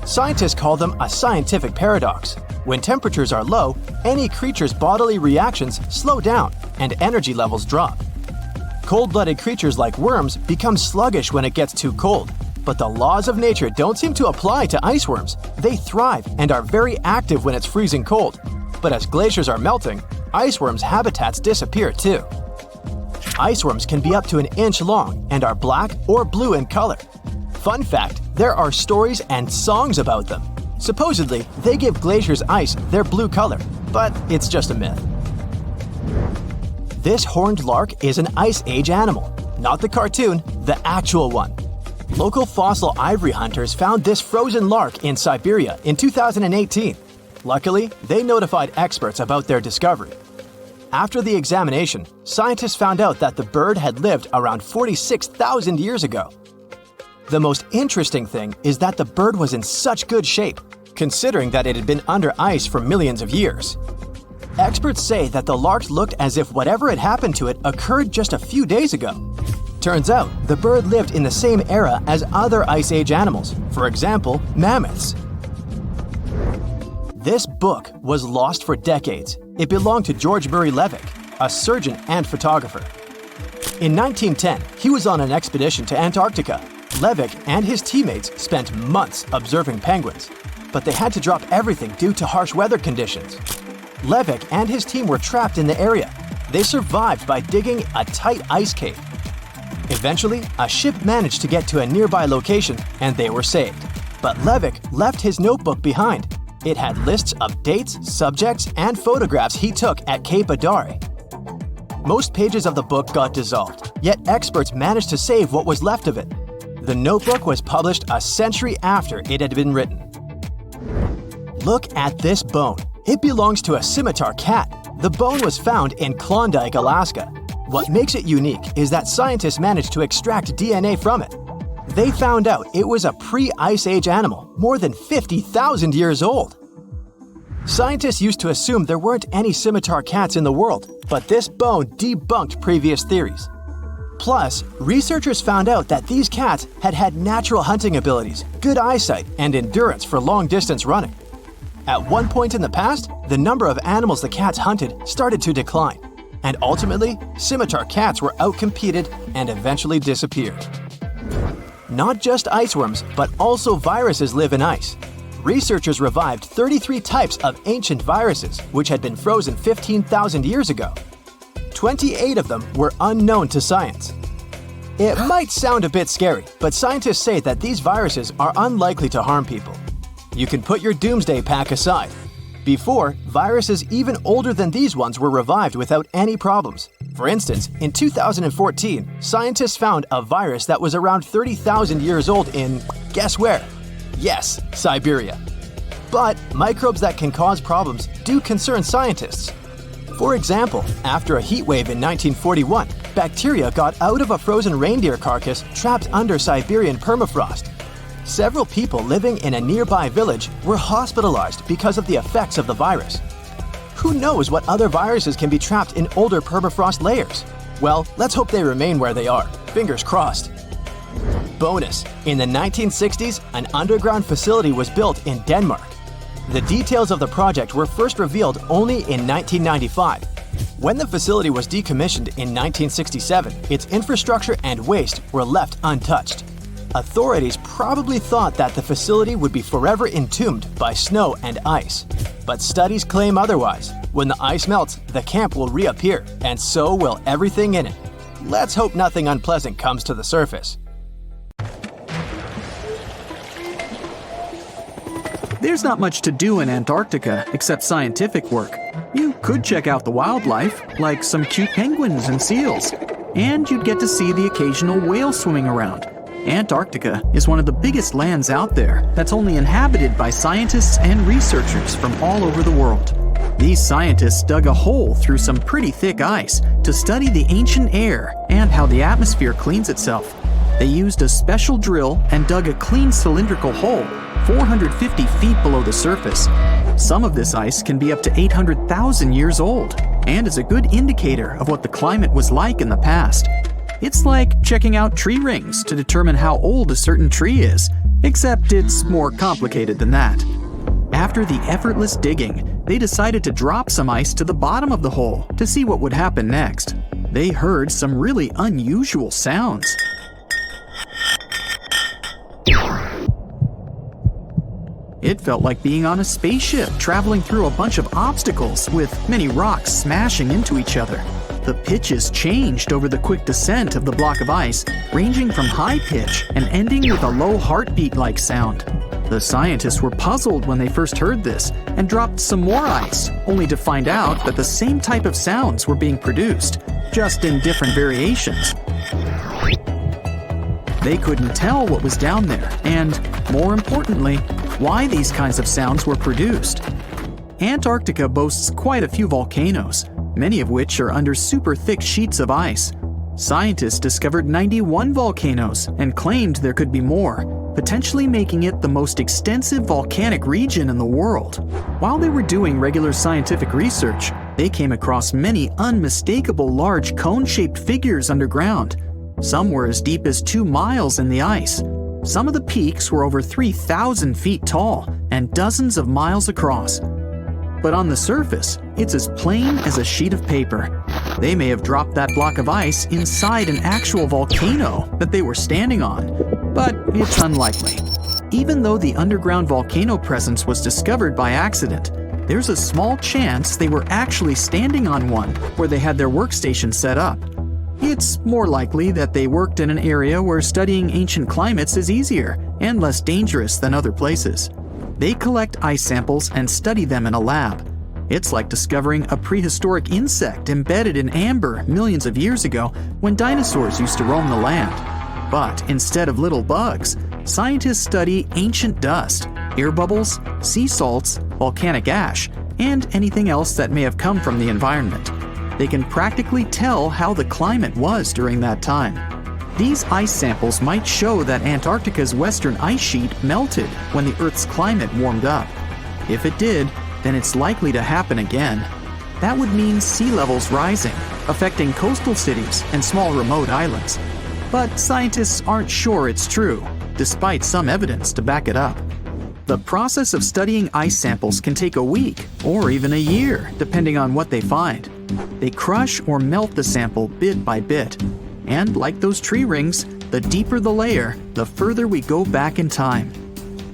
Scientists call them a scientific paradox. When temperatures are low, any creature's bodily reactions slow down and energy levels drop. Cold-blooded creatures like worms become sluggish when it gets too cold. But the laws of nature don't seem to apply to ice worms. They thrive and are very active when it's freezing cold. But as glaciers are melting, ice worms' habitats disappear too. Ice worms can be up to 1 inch long and are black or blue in color. Fun fact, there are stories and songs about them. Supposedly, they give glaciers' ice their blue color, but it's just a myth. This horned lark is an Ice Age animal. Not the cartoon, the actual one. Local fossil ivory hunters found this frozen lark in Siberia in 2018. Luckily, they notified experts about their discovery. After the examination, scientists found out that the bird had lived around 46,000 years ago. The most interesting thing is that the bird was in such good shape, considering that it had been under ice for millions of years. Experts say that the lark looked as if whatever had happened to it occurred just a few days ago. Turns out, the bird lived in the same era as other Ice Age animals, for example, mammoths. This book was lost for decades. It belonged to George Murray Levick, a surgeon and photographer. In 1910, he was on an expedition to Antarctica. Levick and his teammates spent months observing penguins, but they had to drop everything due to harsh weather conditions. Levick and his team were trapped in the area. They survived by digging a tight ice cave. Eventually, a ship managed to get to a nearby location and they were saved. But Levick left his notebook behind. It had lists of dates, subjects, and photographs he took at Cape Adare. Most pages of the book got dissolved, yet experts managed to save what was left of it. The notebook was published a century after it had been written. Look at this bone. It belongs to a scimitar cat. The bone was found in Klondike, Alaska. What makes it unique is that scientists managed to extract DNA from it. They found out it was a pre-Ice Age animal, more than 50,000 years old. Scientists used to assume there weren't any scimitar cats in the world, but this bone debunked previous theories. Plus, researchers found out that these cats had had natural hunting abilities, good eyesight, and endurance for long-distance running. At one point in the past, the number of animals the cats hunted started to decline, and ultimately, scimitar cats were outcompeted and eventually disappeared. Not just iceworms, but also viruses live in ice. Researchers revived 33 types of ancient viruses, which had been frozen 15,000 years ago. 28 of them were unknown to science. It might sound a bit scary, but scientists say that these viruses are unlikely to harm people. You can put your doomsday pack aside. Before, viruses even older than these ones were revived without any problems. For instance, in 2014, scientists found a virus that was around 30,000 years old in, guess where? Yes, Siberia. But microbes that can cause problems do concern scientists. For example, after a heat wave in 1941, bacteria got out of a frozen reindeer carcass trapped under Siberian permafrost. Several people living in a nearby village were hospitalized because of the effects of the virus. Who knows what other viruses can be trapped in older permafrost layers? Well, let's hope they remain where they are. Fingers crossed. Bonus: in the 1960s, an underground facility was built in Denmark. The details of the project were first revealed only in 1995. When the facility was decommissioned in 1967, its infrastructure and waste were left untouched. Authorities probably thought that the facility would be forever entombed by snow and ice. But studies claim otherwise. When the ice melts, the camp will reappear, and so will everything in it. Let's hope nothing unpleasant comes to the surface. There's not much to do in Antarctica except scientific work. You could check out the wildlife, like some cute penguins and seals, and you'd get to see the occasional whale swimming around. Antarctica is one of the biggest lands out there that's only inhabited by scientists and researchers from all over the world. These scientists dug a hole through some pretty thick ice to study the ancient air and how the atmosphere cleans itself. They used a special drill and dug a clean cylindrical hole 450 feet below the surface. Some of this ice can be up to 800,000 years old and is a good indicator of what the climate was like in the past. It's like checking out tree rings to determine how old a certain tree is, except it's more complicated than that. After the effortless digging, they decided to drop some ice to the bottom of the hole to see what would happen next. They heard some really unusual sounds. It felt like being on a spaceship traveling through a bunch of obstacles with many rocks smashing into each other. The pitches changed over the quick descent of the block of ice, ranging from high pitch and ending with a low heartbeat-like sound. The scientists were puzzled when they first heard this and dropped some more ice, only to find out that the same type of sounds were being produced, just in different variations. They couldn't tell what was down there and, more importantly, why these kinds of sounds were produced. Antarctica boasts quite a few volcanoes, many of which are under super thick sheets of ice. Scientists discovered 91 volcanoes and claimed there could be more, potentially making it the most extensive volcanic region in the world. While they were doing regular scientific research, they came across many unmistakable large cone-shaped figures underground. Some were as deep as 2 miles in the ice. Some of the peaks were over 3,000 feet tall and dozens of miles across. But on the surface, it's as plain as a sheet of paper. They may have dropped that block of ice inside an actual volcano that they were standing on, but it's unlikely. Even though the underground volcano presence was discovered by accident, there's a small chance they were actually standing on one where they had their workstation set up. It's more likely that they worked in an area where studying ancient climates is easier and less dangerous than other places. They collect ice samples and study them in a lab. It's like discovering a prehistoric insect embedded in amber millions of years ago when dinosaurs used to roam the land. But instead of little bugs, scientists study ancient dust, air bubbles, sea salts, volcanic ash, and anything else that may have come from the environment. They can practically tell how the climate was during that time. These ice samples might show that Antarctica's western ice sheet melted when the Earth's climate warmed up. If it did, then it's likely to happen again. That would mean sea levels rising, affecting coastal cities and small remote islands. But scientists aren't sure it's true, despite some evidence to back it up. The process of studying ice samples can take a week or even a year, depending on what they find. They crush or melt the sample bit by bit. And like those tree rings, the deeper the layer, the further we go back in time.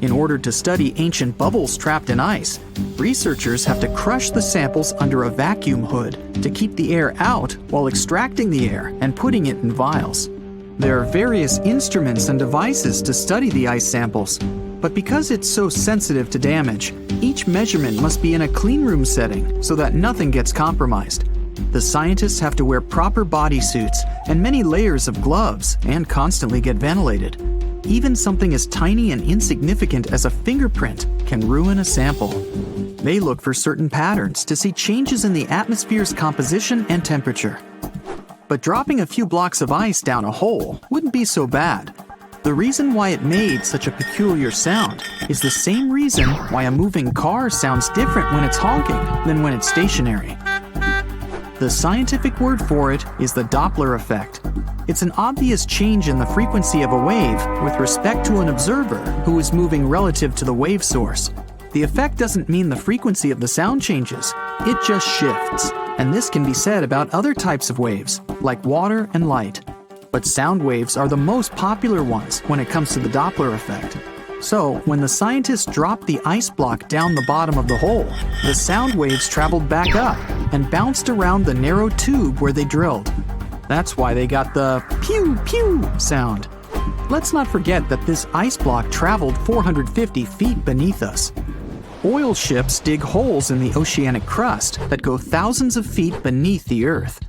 In order to study ancient bubbles trapped in ice, researchers have to crush the samples under a vacuum hood to keep the air out while extracting the air and putting it in vials. There are various instruments and devices to study the ice samples, but because it's so sensitive to damage, each measurement must be in a clean room setting so that nothing gets compromised. The scientists have to wear proper bodysuits and many layers of gloves and constantly get ventilated. even something as tiny and insignificant as a fingerprint can ruin a sample. They look for certain patterns to see changes in the atmosphere's composition and temperature. But dropping a few blocks of ice down a hole wouldn't be so bad. The reason why it made such a peculiar sound is the same reason why a moving car sounds different when it's honking than when it's stationary. The scientific word for it is the Doppler effect. It's an obvious change in the frequency of a wave with respect to an observer who is moving relative to the wave source. The effect doesn't mean the frequency of the sound changes, it just shifts. And this can be said about other types of waves, like water and light. But sound waves are the most popular ones when it comes to the Doppler effect. So, when the scientists dropped the ice block down the bottom of the hole, the sound waves traveled back up and bounced around the narrow tube where they drilled. That's why they got the pew pew sound. Let's not forget that this ice block traveled 450 feet beneath us. Oil ships dig holes in the oceanic crust that go thousands of feet beneath the Earth.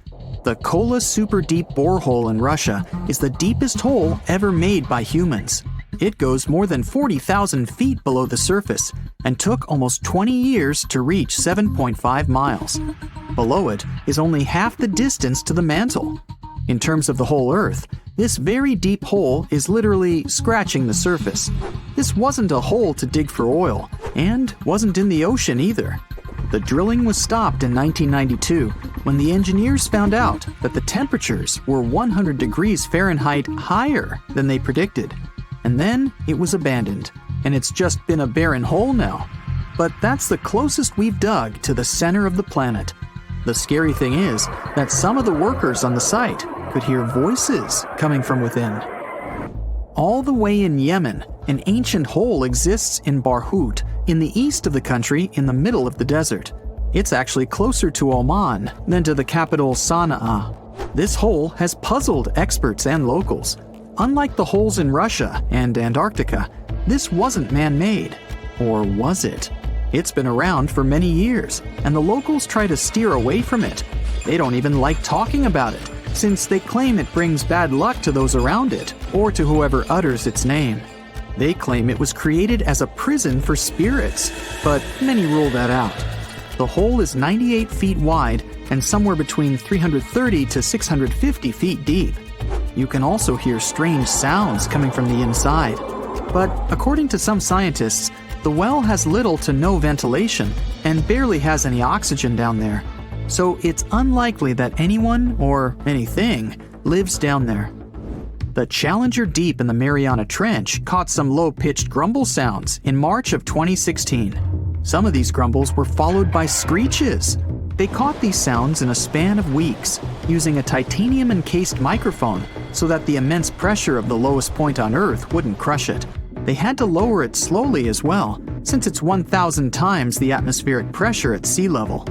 The Kola Super Deep Borehole in Russia is the deepest hole ever made by humans. It goes more than 40,000 feet below the surface and took almost 20 years to reach 7.5 miles. Below it is only half the distance to the mantle. In terms of the whole Earth, this very deep hole is literally scratching the surface. This wasn't a hole to dig for oil, and wasn't in the ocean either. The drilling was stopped in 1992 when the engineers found out that the temperatures were 100 degrees Fahrenheit higher than they predicted. And then it was abandoned, and it's just been a barren hole now. But that's the closest we've dug to the center of the planet. The scary thing is that some of the workers on the site could hear voices coming from within. All the way in Yemen, an ancient hole exists in Barhout, in the east of the country in the middle of the desert. It's actually closer to Oman than to the capital Sana'a. This hole has puzzled experts and locals. Unlike the holes in Russia and Antarctica, this wasn't man-made. Or was it? It's been around for many years, and the locals try to steer away from it. They don't even like talking about it, since they claim it brings bad luck to those around it, or to whoever utters its name. They claim it was created as a prison for spirits, but many rule that out. The hole is 98 feet wide and somewhere between 330 to 650 feet deep. You can also hear strange sounds coming from the inside. But according to some scientists, the well has little to no ventilation and barely has any oxygen down there. So it's unlikely that anyone, or anything, lives down there. The Challenger Deep in the Mariana Trench caught some low-pitched grumble sounds in March of 2016. Some of these grumbles were followed by screeches. They caught these sounds in a span of weeks, using a titanium-encased microphone so that the immense pressure of the lowest point on Earth wouldn't crush it. They had to lower it slowly as well, since it's 1,000 times the atmospheric pressure at sea level.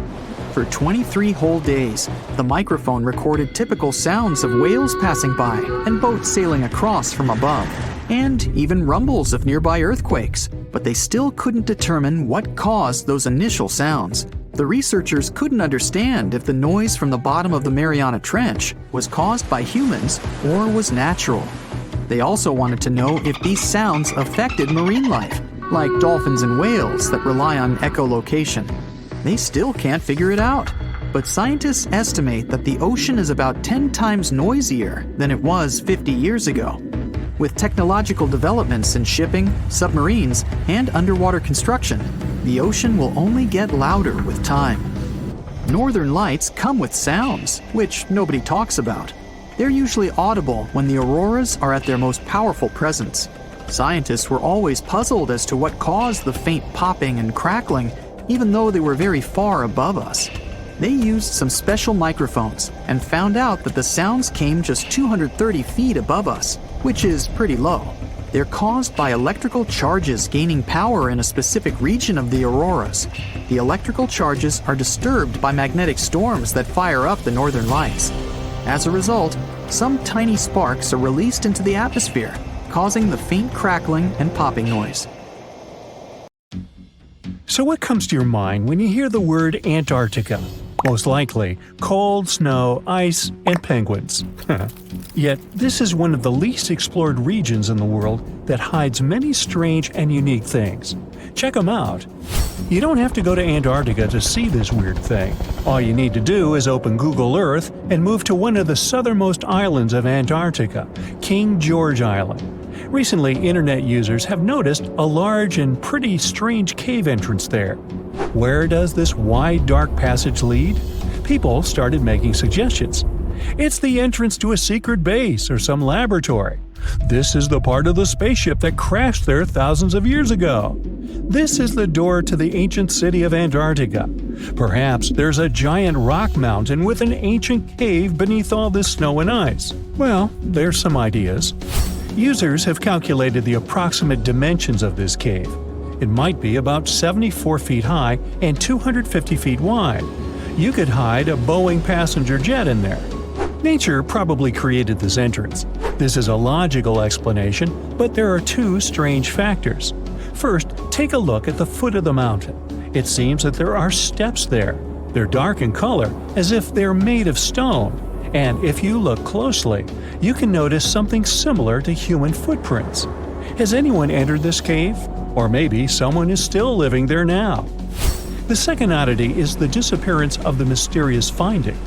For 23 whole days, the microphone recorded typical sounds of whales passing by and boats sailing across from above, and even rumbles of nearby earthquakes, but they still couldn't determine what caused those initial sounds. The researchers couldn't understand if the noise from the bottom of the Mariana Trench was caused by humans or was natural. They also wanted to know if these sounds affected marine life, like dolphins and whales that rely on echolocation. They still can't figure it out, but scientists estimate that the ocean is about 10 times noisier than it was 50 years ago. With technological developments in shipping, submarines, and underwater construction, the ocean will only get louder with time. Northern lights come with sounds, which nobody talks about. They're usually audible when the auroras are at their most powerful presence. Scientists were always puzzled as to what caused the faint popping and crackling, even though they were very far above us. They used some special microphones and found out that the sounds came just 230 feet above us, which is pretty low. They're caused by electrical charges gaining power in a specific region of the auroras. The electrical charges are disturbed by magnetic storms that fire up the northern lights. As a result, some tiny sparks are released into the atmosphere, causing the faint crackling and popping noise. So what comes to your mind when you hear the word Antarctica? Most likely, cold, snow, ice, and penguins. Yet, this is one of the least explored regions in the world that hides many strange and unique things. Check them out. You don't have to go to Antarctica to see this weird thing. All you need to do is open Google Earth and move to one of the southernmost islands of Antarctica, King George Island. Recently, internet users have noticed a large and pretty strange cave entrance there. Where does this wide, dark passage lead? People started making suggestions. It's the entrance to a secret base or some laboratory. This is the part of the spaceship that crashed there thousands of years ago. This is the door to the ancient city of Antarctica. Perhaps there's a giant rock mountain with an ancient cave beneath all this snow and ice. Well, there's some ideas. Users have calculated the approximate dimensions of this cave. It might be about 74 feet high and 250 feet wide. You could hide a Boeing passenger jet in there. Nature probably created this entrance. This is a logical explanation, but there are two strange factors. First, take a look at the foot of the mountain. It seems that there are steps there. They're dark in color, as if they're made of stone. And if you look closely, you can notice something similar to human footprints. Has anyone entered this cave? Or maybe someone is still living there now. The second oddity is the disappearance of the mysterious finding.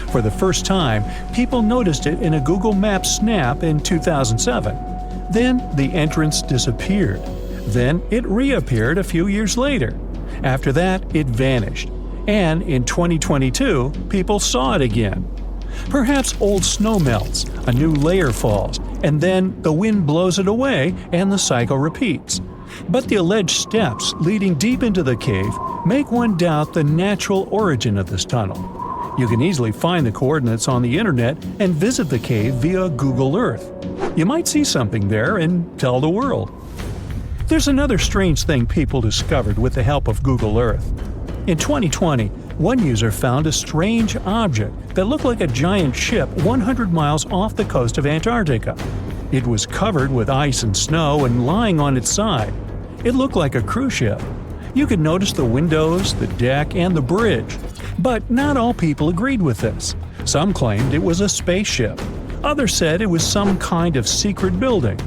For the first time, people noticed it in a Google Maps snap in 2007. Then the entrance disappeared. Then it reappeared a few years later. After that, it vanished. And in 2022, people saw it again. Perhaps old snow melts, a new layer falls, and then the wind blows it away and the cycle repeats. But the alleged steps leading deep into the cave make one doubt the natural origin of this tunnel. You can easily find the coordinates on the internet and visit the cave via Google Earth. You might see something there and tell the world. There's another strange thing people discovered with the help of Google Earth. In 2020, one user found a strange object that looked like a giant ship 100 miles off the coast of Antarctica. It was covered with ice and snow and lying on its side. It looked like a cruise ship. You could notice the windows, the deck, and the bridge. But not all people agreed with this. Some claimed it was a spaceship. Others said it was some kind of secret building.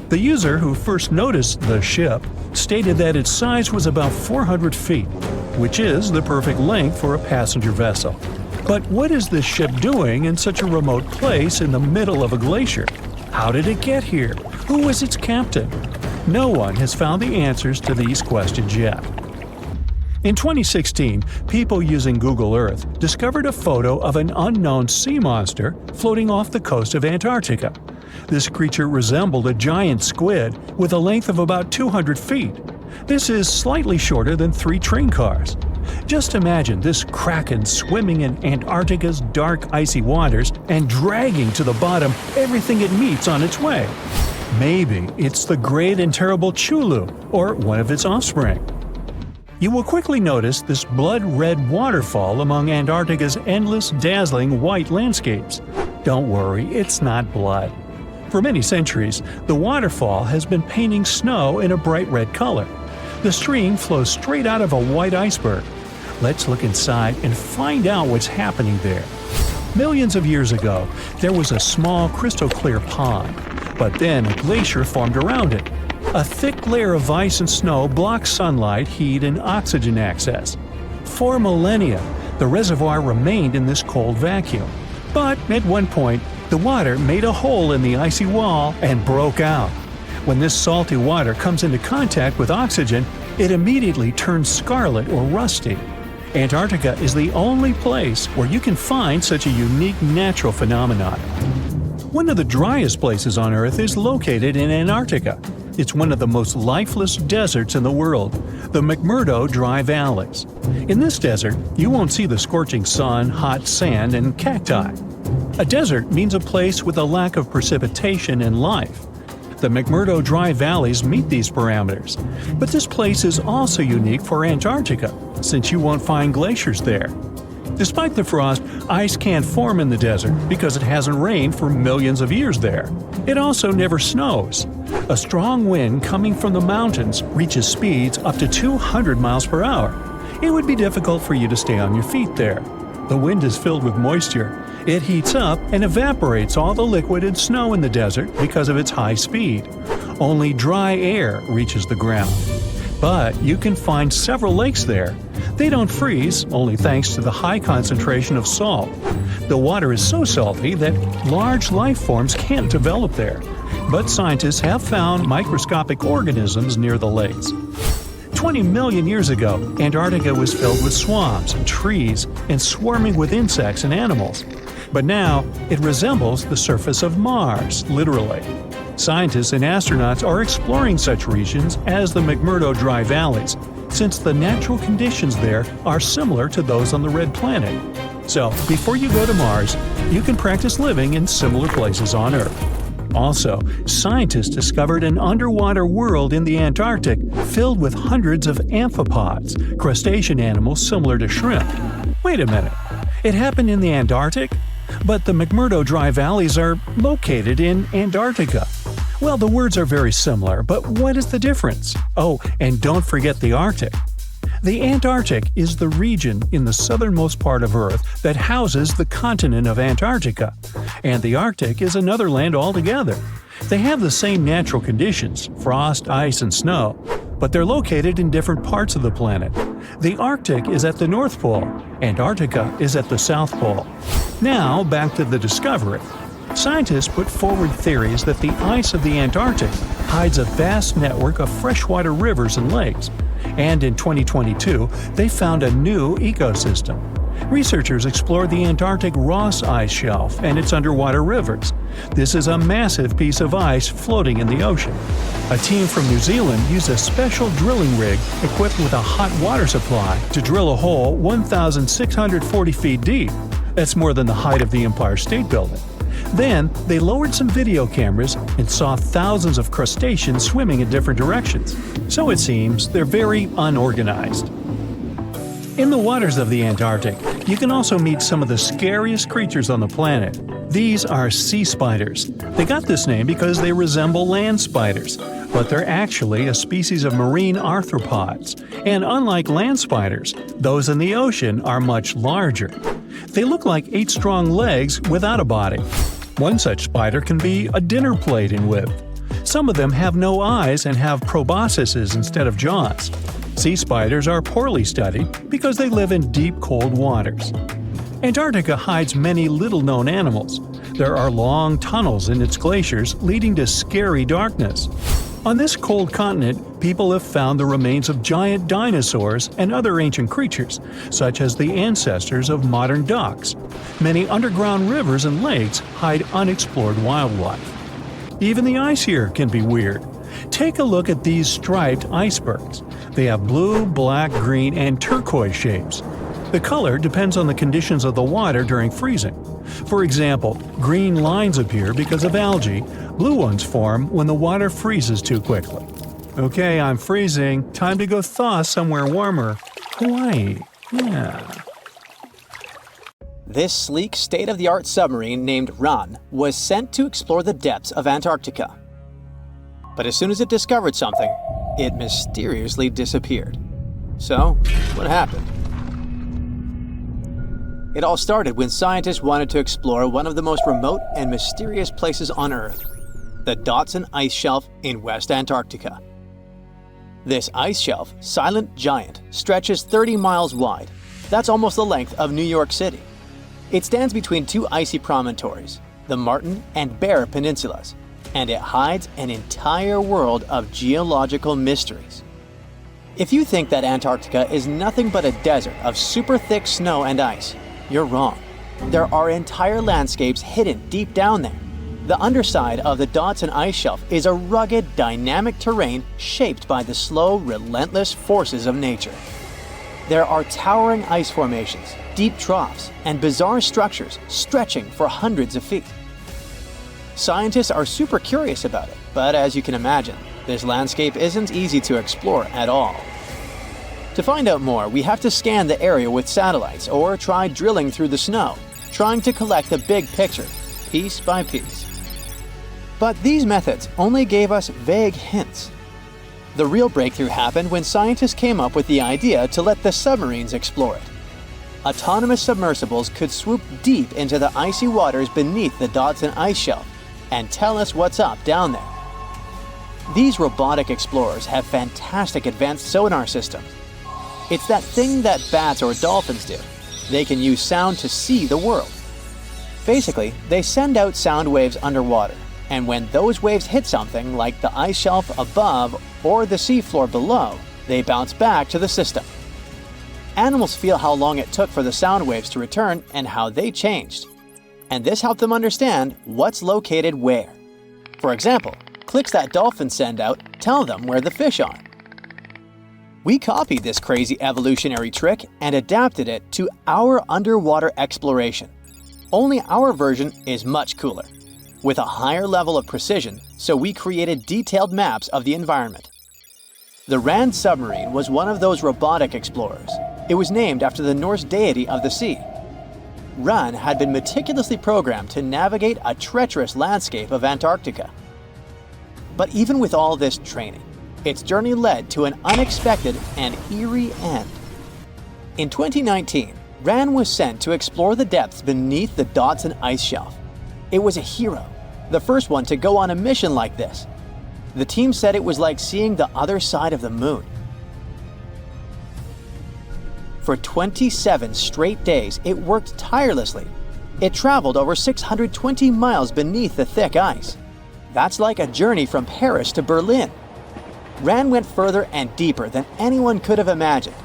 The user who first noticed the ship stated that its size was about 400 feet, which is the perfect length for a passenger vessel. But what is this ship doing in such a remote place in the middle of a glacier? How did it get here? Who was its captain? No one has found the answers to these questions yet. In 2016, people using Google Earth discovered a photo of an unknown sea monster floating off the coast of Antarctica. This creature resembled a giant squid with a length of about 200 feet. This is slightly shorter than 3 train cars. Just imagine this kraken swimming in Antarctica's dark, icy waters and dragging to the bottom everything it meets on its way. Maybe it's the great and terrible Chulu, or one of its offspring. You will quickly notice this blood-red waterfall among Antarctica's endless, dazzling white landscapes. Don't worry, it's not blood. For many centuries, the waterfall has been painting snow in a bright red color. The stream flows straight out of a white iceberg. Let's look inside and find out what's happening there. Millions of years ago, there was a small crystal-clear pond, but then a glacier formed around it. A thick layer of ice and snow blocked sunlight, heat, and oxygen access. For millennia, the reservoir remained in this cold vacuum. But at one point, the water made a hole in the icy wall and broke out. When this salty water comes into contact with oxygen, it immediately turns scarlet or rusty. Antarctica is the only place where you can find such a unique natural phenomenon. One of the driest places on Earth is located in Antarctica. It's one of the most lifeless deserts in the world, the McMurdo Dry Valleys. In this desert, you won't see the scorching sun, hot sand, and cacti. A desert means a place with a lack of precipitation and life. The McMurdo Dry Valleys meet these parameters. But this place is also unique for Antarctica, since you won't find glaciers there. Despite the frost, ice can't form in the desert because it hasn't rained for millions of years there. It also never snows. A strong wind coming from the mountains reaches speeds up to 200 miles per hour. It would be difficult for you to stay on your feet there. The wind is filled with moisture. It heats up and evaporates all the liquid and snow in the desert because of its high speed. Only dry air reaches the ground. But you can find several lakes there. They don't freeze, only thanks to the high concentration of salt. The water is so salty that large life forms can't develop there. But scientists have found microscopic organisms near the lakes. 20 million years ago, Antarctica was filled with swamps and trees and swarming with insects and animals. But now, it resembles the surface of Mars, literally. Scientists and astronauts are exploring such regions as the McMurdo Dry Valleys, since the natural conditions there are similar to those on the Red Planet. So, before you go to Mars, you can practice living in similar places on Earth. Also, scientists discovered an underwater world in the Antarctic filled with hundreds of amphipods, crustacean animals similar to shrimp. Wait a minute, it happened in the Antarctic? But the McMurdo Dry Valleys are located in Antarctica. Well, the words are very similar, but what is the difference? Oh, and don't forget the Arctic. The Antarctic is the region in the southernmost part of Earth that houses the continent of Antarctica, and the Arctic is another land altogether. They have the same natural conditions, frost, ice, and snow, but they're located in different parts of the planet. The Arctic is at the North Pole, Antarctica is at the South Pole. Now, back to the discovery. Scientists put forward theories that the ice of the Antarctic hides a vast network of freshwater rivers and lakes. And in 2022, they found a new ecosystem. Researchers explored the Antarctic Ross Ice Shelf and its underwater rivers. This is a massive piece of ice floating in the ocean. A team from New Zealand used a special drilling rig equipped with a hot water supply to drill a hole 1,640 feet deep. That's more than the height of the Empire State Building. Then, they lowered some video cameras and saw thousands of crustaceans swimming in different directions. So it seems they're very unorganized. In the waters of the Antarctic, you can also meet some of the scariest creatures on the planet. These are sea spiders. They got this name because they resemble land spiders, but they're actually a species of marine arthropods. And unlike land spiders, those in the ocean are much larger. They look like 8 strong legs without a body. One such spider can be a dinner plate in width. Some of them have no eyes and have proboscises instead of jaws. Sea spiders are poorly studied because they live in deep, cold waters. Antarctica hides many little-known animals. There are long tunnels in its glaciers leading to scary darkness. On this cold continent, people have found the remains of giant dinosaurs and other ancient creatures, such as the ancestors of modern ducks. Many underground rivers and lakes hide unexplored wildlife. Even the ice here can be weird. Take a look at these striped icebergs. They have blue, black, green, and turquoise shapes. The color depends on the conditions of the water during freezing. For example, green lines appear because of algae. Blue ones form when the water freezes too quickly. Okay, I'm freezing. Time to go thaw somewhere warmer. Hawaii. Yeah. This sleek, state-of-the-art submarine named Ran was sent to explore the depths of Antarctica. But as soon as it discovered something, it mysteriously disappeared. So, what happened? It all started when scientists wanted to explore one of the most remote and mysterious places on Earth, the Dotson Ice Shelf in West Antarctica. This ice shelf, silent giant, stretches 30 miles wide. That's almost the length of New York City. It stands between 2 icy promontories, the Martin and Bear Peninsulas, and it hides an entire world of geological mysteries. If you think that Antarctica is nothing but a desert of super thick snow and ice, you're wrong. There are entire landscapes hidden deep down there. The underside of the Dotson Ice Shelf is a rugged, dynamic terrain shaped by the slow, relentless forces of nature. There are towering ice formations, deep troughs, and bizarre structures stretching for hundreds of feet. Scientists are super curious about it, but as you can imagine, this landscape isn't easy to explore at all. To find out more, we have to scan the area with satellites or try drilling through the snow, trying to collect the big picture, piece by piece. But these methods only gave us vague hints. The real breakthrough happened when scientists came up with the idea to let the submarines explore it. Autonomous submersibles could swoop deep into the icy waters beneath the Dodson ice shelf and tell us what's up down there. These robotic explorers have fantastic advanced sonar systems. It's that thing that bats or dolphins do. They can use sound to see the world. Basically, they send out sound waves underwater, and when those waves hit something like the ice shelf above or the seafloor below, they bounce back to the system. Animals feel how long it took for the sound waves to return and how they changed. And this helped them understand what's located where. For example, clicks that dolphins send out tell them where the fish are. We copied this crazy evolutionary trick and adapted it to our underwater exploration. Only our version is much cooler, with a higher level of precision, so we created detailed maps of the environment. The Ran submarine was one of those robotic explorers. It was named after the Norse deity of the sea. Ran had been meticulously programmed to navigate a treacherous landscape of Antarctica. But even with all this training, its journey led to an unexpected and eerie end. In 2019, Ran was sent to explore the depths beneath the Dodson ice shelf. It was a hero, the first one to go on a mission like this. The team said it was like seeing the other side of the moon. For 27 straight days, it worked tirelessly. It traveled over 620 miles beneath the thick ice. That's like a journey from Paris to Berlin. Ran went further and deeper than anyone could have imagined.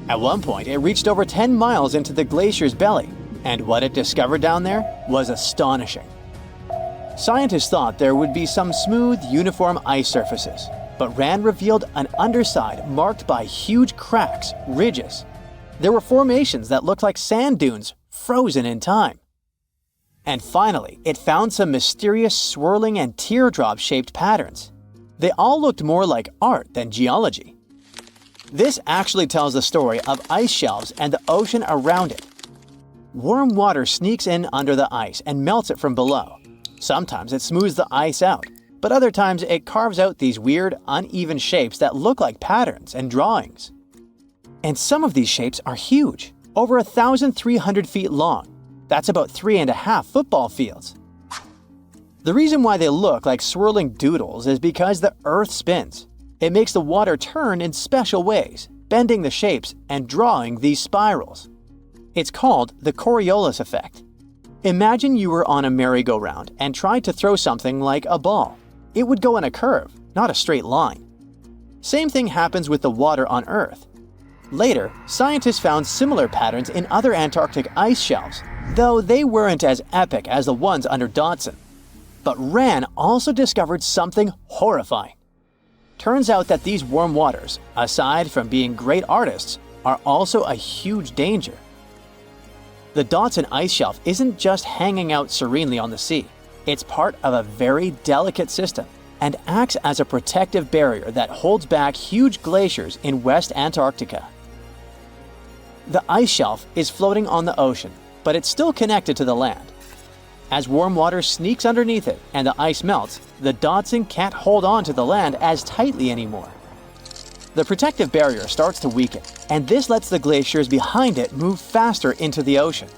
At one point, it reached over 10 miles into the glacier's belly, and what it discovered down there was astonishing. Scientists thought there would be some smooth, uniform ice surfaces, but Ran revealed an underside marked by huge cracks, ridges. There were formations that looked like sand dunes, frozen in time. And finally, it found some mysterious swirling and teardrop-shaped patterns. They all looked more like art than geology. This actually tells the story of ice shelves and the ocean around it. Warm water sneaks in under the ice and melts it from below. Sometimes it smooths the ice out, but other times it carves out these weird, uneven shapes that look like patterns and drawings. And some of these shapes are huge, over 1,300 feet long. That's about 3.5 football fields. The reason why they look like swirling doodles is because the Earth spins. It makes the water turn in special ways, bending the shapes and drawing these spirals. It's called the Coriolis effect. Imagine you were on a merry-go-round and tried to throw something like a ball. It would go in a curve, not a straight line. Same thing happens with the water on Earth. Later, scientists found similar patterns in other Antarctic ice shelves, though they weren't as epic as the ones under Dodson. But Ran also discovered something horrifying. Turns out that these warm waters, aside from being great artists, are also a huge danger. The Dodson ice shelf isn't just hanging out serenely on the sea. It's part of a very delicate system and acts as a protective barrier that holds back huge glaciers in West Antarctica. The ice shelf is floating on the ocean, but it's still connected to the land. As warm water sneaks underneath it and the ice melts, the Dodson can't hold on to the land as tightly anymore. The protective barrier starts to weaken, and this lets the glaciers behind it move faster into the ocean.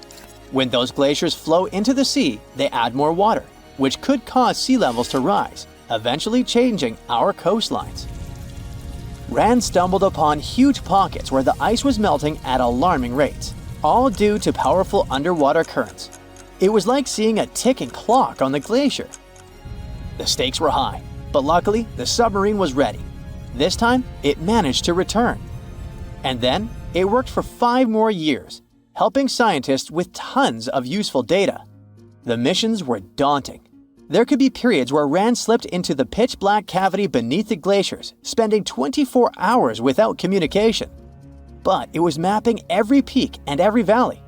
When those glaciers flow into the sea, they add more water, which could cause sea levels to rise, eventually changing our coastlines. Ran stumbled upon huge pockets where the ice was melting at alarming rates, all due to powerful underwater currents. It was like seeing a ticking clock on the glacier. The stakes were high, but luckily the submarine was ready. This time, it managed to return. And then, it worked for 5 more years, helping scientists with tons of useful data. The missions were daunting. There could be periods where Ran slipped into the pitch-black cavity beneath the glaciers, spending 24 hours without communication. But it was mapping every peak and every valley.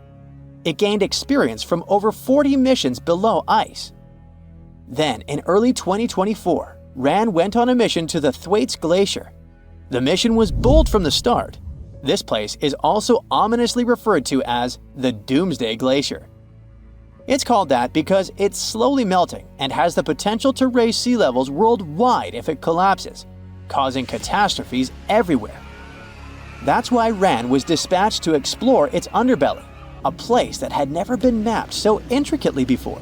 It gained experience from over 40 missions below ice. Then, in early 2024, Ran went on a mission to the Thwaites Glacier. The mission was bold from the start. This place is also ominously referred to as the Doomsday Glacier. It's called that because it's slowly melting and has the potential to raise sea levels worldwide if it collapses. causing catastrophes everywhere. That's why Ran was dispatched to explore its underbelly, a place that had never been mapped so intricately before.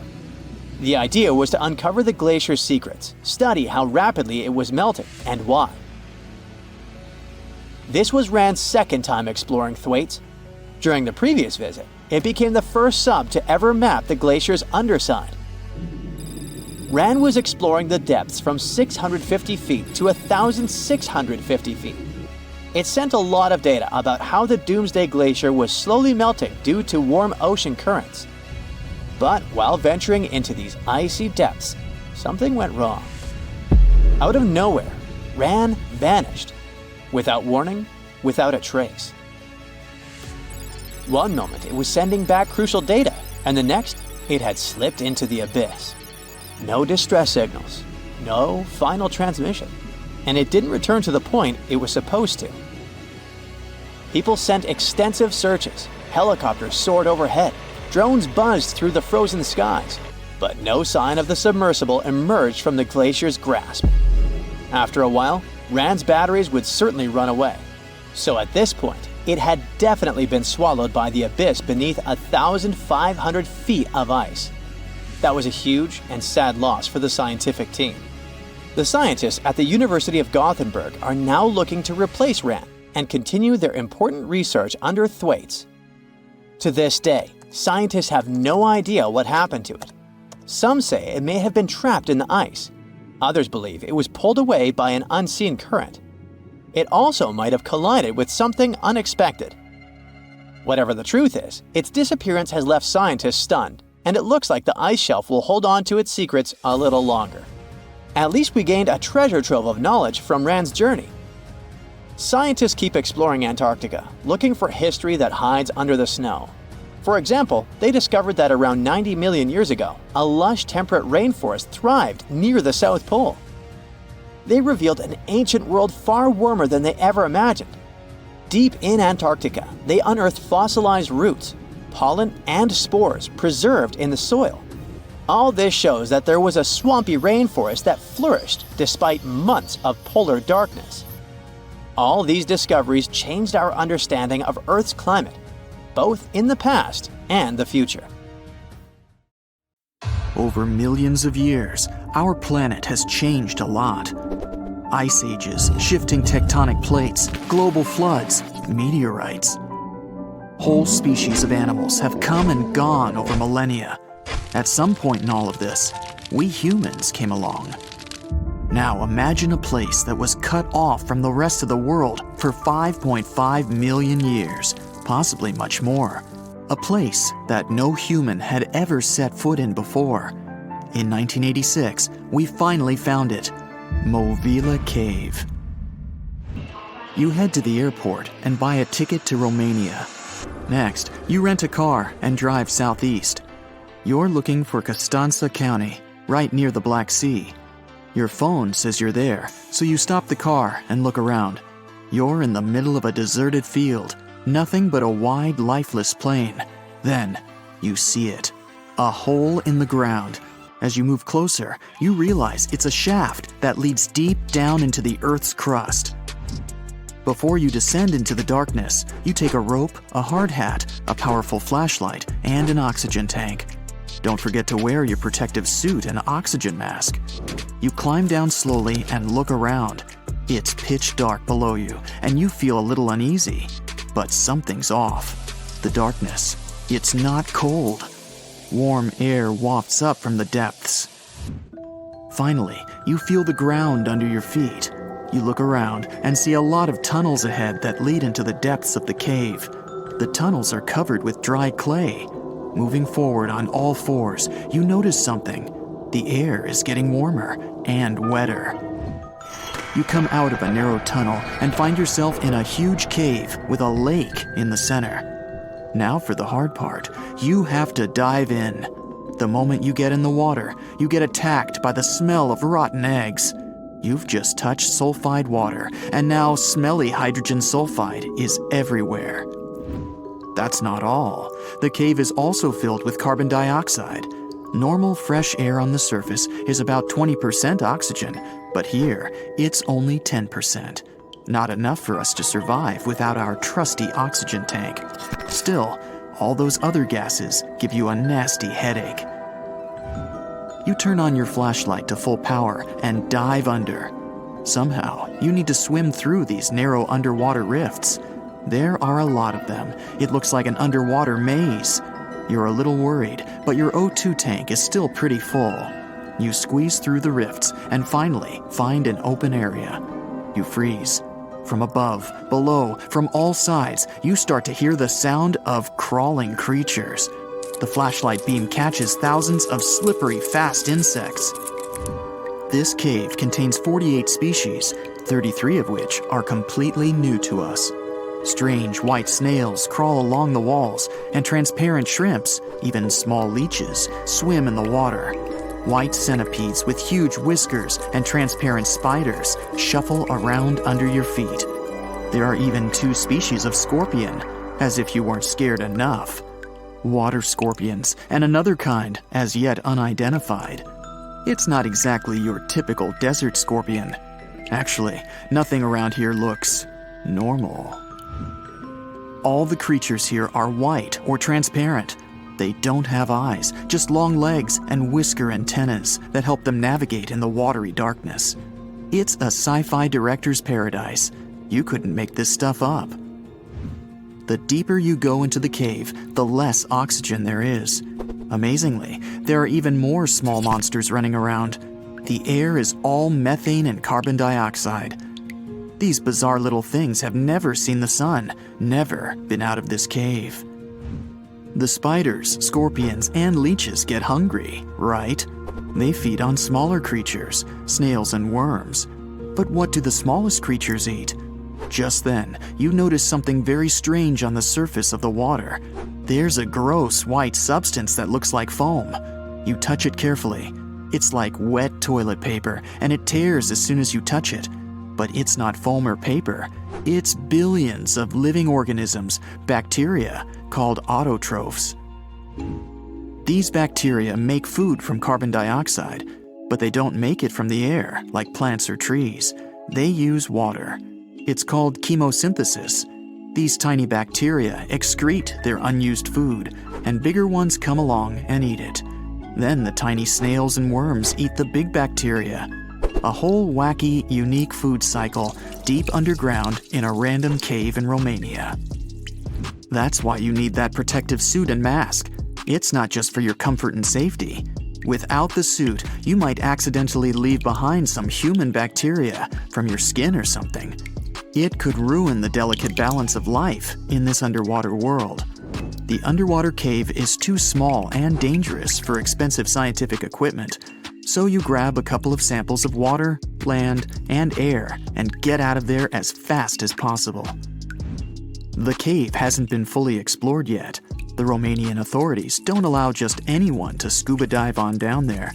The idea was to uncover the glacier's secrets, study how rapidly it was melting and why. This was Ran's second time exploring Thwaites. During the previous visit, it became the first sub to ever map the glacier's underside. Ran was exploring the depths from 650 feet to 1,650 feet. It sent a lot of data about how the Doomsday Glacier was slowly melting due to warm ocean currents. But while venturing into these icy depths, something went wrong. Out of nowhere, Ran vanished. Without warning, without a trace. One moment it was sending back crucial data, and the next it had slipped into the abyss. No distress signals, no final transmission, and it didn't return to the point it was supposed to. People sent extensive searches, helicopters soared overhead, drones buzzed through the frozen skies, but no sign of the submersible emerged from the glacier's grasp. After a while, Ran's batteries would certainly run away. So at this point, it had definitely been swallowed by the abyss beneath 1,500 feet of ice. That was a huge and sad loss for the scientific team. The scientists at the University of Gothenburg are now looking to replace Ran and continue their important research under Thwaites. To this day, scientists have no idea what happened to it. Some say it may have been trapped in the ice. Others believe it was pulled away by an unseen current. It also might have collided with something unexpected. Whatever the truth is, its disappearance has left scientists stunned, and it looks like the ice shelf will hold on to its secrets a little longer. At least we gained a treasure trove of knowledge from Ran's journey. Scientists keep exploring Antarctica, looking for history that hides under the snow. For example, they discovered that around 90 million years ago, a lush temperate rainforest thrived near the South Pole. They revealed an ancient world far warmer than they ever imagined. Deep in Antarctica, they unearthed fossilized roots, pollen, and spores preserved in the soil. All this shows that there was a swampy rainforest that flourished despite months of polar darkness. All these discoveries changed our understanding of Earth's climate, both in the past and the future. Over millions of years, our planet has changed a lot. Ice ages, shifting tectonic plates, global floods, meteorites. Whole species of animals have come and gone over millennia. At some point in all of this, we humans came along. Now imagine a place that was cut off from the rest of the world for 5.5 million years, possibly much more. A place that no human had ever set foot in before. In 1986, we finally found it, Movile Cave. You head to the airport and buy a ticket to Romania. Next, you rent a car and drive southeast. You're looking for Constanța County, right near the Black Sea. Your phone says you're there, so you stop the car and look around. You're in the middle of a deserted field, nothing but a wide, lifeless plain. Then, you see it. A hole in the ground. As you move closer, you realize it's a shaft that leads deep down into the Earth's crust. Before you descend into the darkness, you take a rope, a hard hat, a powerful flashlight, and an oxygen tank. Don't forget to wear your protective suit and oxygen mask. You climb down slowly and look around. It's pitch dark below you, and you feel a little uneasy. But something's off. The darkness. It's not cold. Warm air wafts up from the depths. Finally, you feel the ground under your feet. You look around and see a lot of tunnels ahead that lead into the depths of the cave. The tunnels are covered with dry clay. Moving forward on all fours, you notice something. The air is getting warmer and wetter. You come out of a narrow tunnel and find yourself in a huge cave with a lake in the center. Now for the hard part, you have to dive in. The moment you get in the water, you get attacked by the smell of rotten eggs. You've just touched sulfide water, and now smelly hydrogen sulfide is everywhere. That's not all. The cave is also filled with carbon dioxide. Normal fresh air on the surface is about 20% oxygen, But here, it's only 10%. Not enough for us to survive without our trusty oxygen tank. Still, all those other gases give you a nasty headache. You turn on your flashlight to full power and dive under. Somehow, you need to swim through these narrow underwater rifts. There are a lot of them. It looks like an underwater maze. You're a little worried, but your O2 tank is still pretty full. You squeeze through the rifts and finally find an open area. You freeze. From above, below, from all sides, you start to hear the sound of crawling creatures. The flashlight beam catches thousands of slippery, fast insects. This cave contains 48 species, 33 of which are completely new to us. Strange white snails crawl along the walls, and transparent shrimps, even small leeches, swim in the water. White centipedes with huge whiskers and transparent spiders shuffle around under your feet. There are even 2 species of scorpion, as if you weren't scared enough. Water scorpions, and another kind, as yet unidentified. It's not exactly your typical desert scorpion. Actually, nothing around here looks normal. All the creatures here are white or transparent. They don't have eyes, just long legs and whisker antennas that help them navigate in the watery darkness. It's a sci-fi director's paradise. You couldn't make this stuff up. The deeper you go into the cave, the less oxygen there is. Amazingly, there are even more small monsters running around. The air is all methane and carbon dioxide. These bizarre little things have never seen the sun, never been out of this cave. The spiders, scorpions, and leeches get hungry, right? They feed on smaller creatures, snails and worms. But what do the smallest creatures eat? Just then, you notice something very strange on the surface of the water. There's a gross white substance that looks like foam. You touch it carefully. It's like wet toilet paper, and it tears as soon as you touch it. But it's not foam or paper. It's billions of living organisms, bacteria, called autotrophs. These bacteria make food from carbon dioxide, but they don't make it from the air like plants or trees. They use water. It's called chemosynthesis. These tiny bacteria excrete their unused food, and bigger ones come along and eat it. Then the tiny snails and worms eat the big bacteria. A whole wacky, unique food cycle deep underground in a random cave in Romania. That's why you need that protective suit and mask. It's not just for your comfort and safety. Without the suit, you might accidentally leave behind some human bacteria from your skin or something. It could ruin the delicate balance of life in this underwater world. The underwater cave is too small and dangerous for expensive scientific equipment, so you grab a couple of samples of water, land, and air and get out of there as fast as possible. The cave hasn't been fully explored yet. The Romanian authorities don't allow just anyone to scuba dive on down there.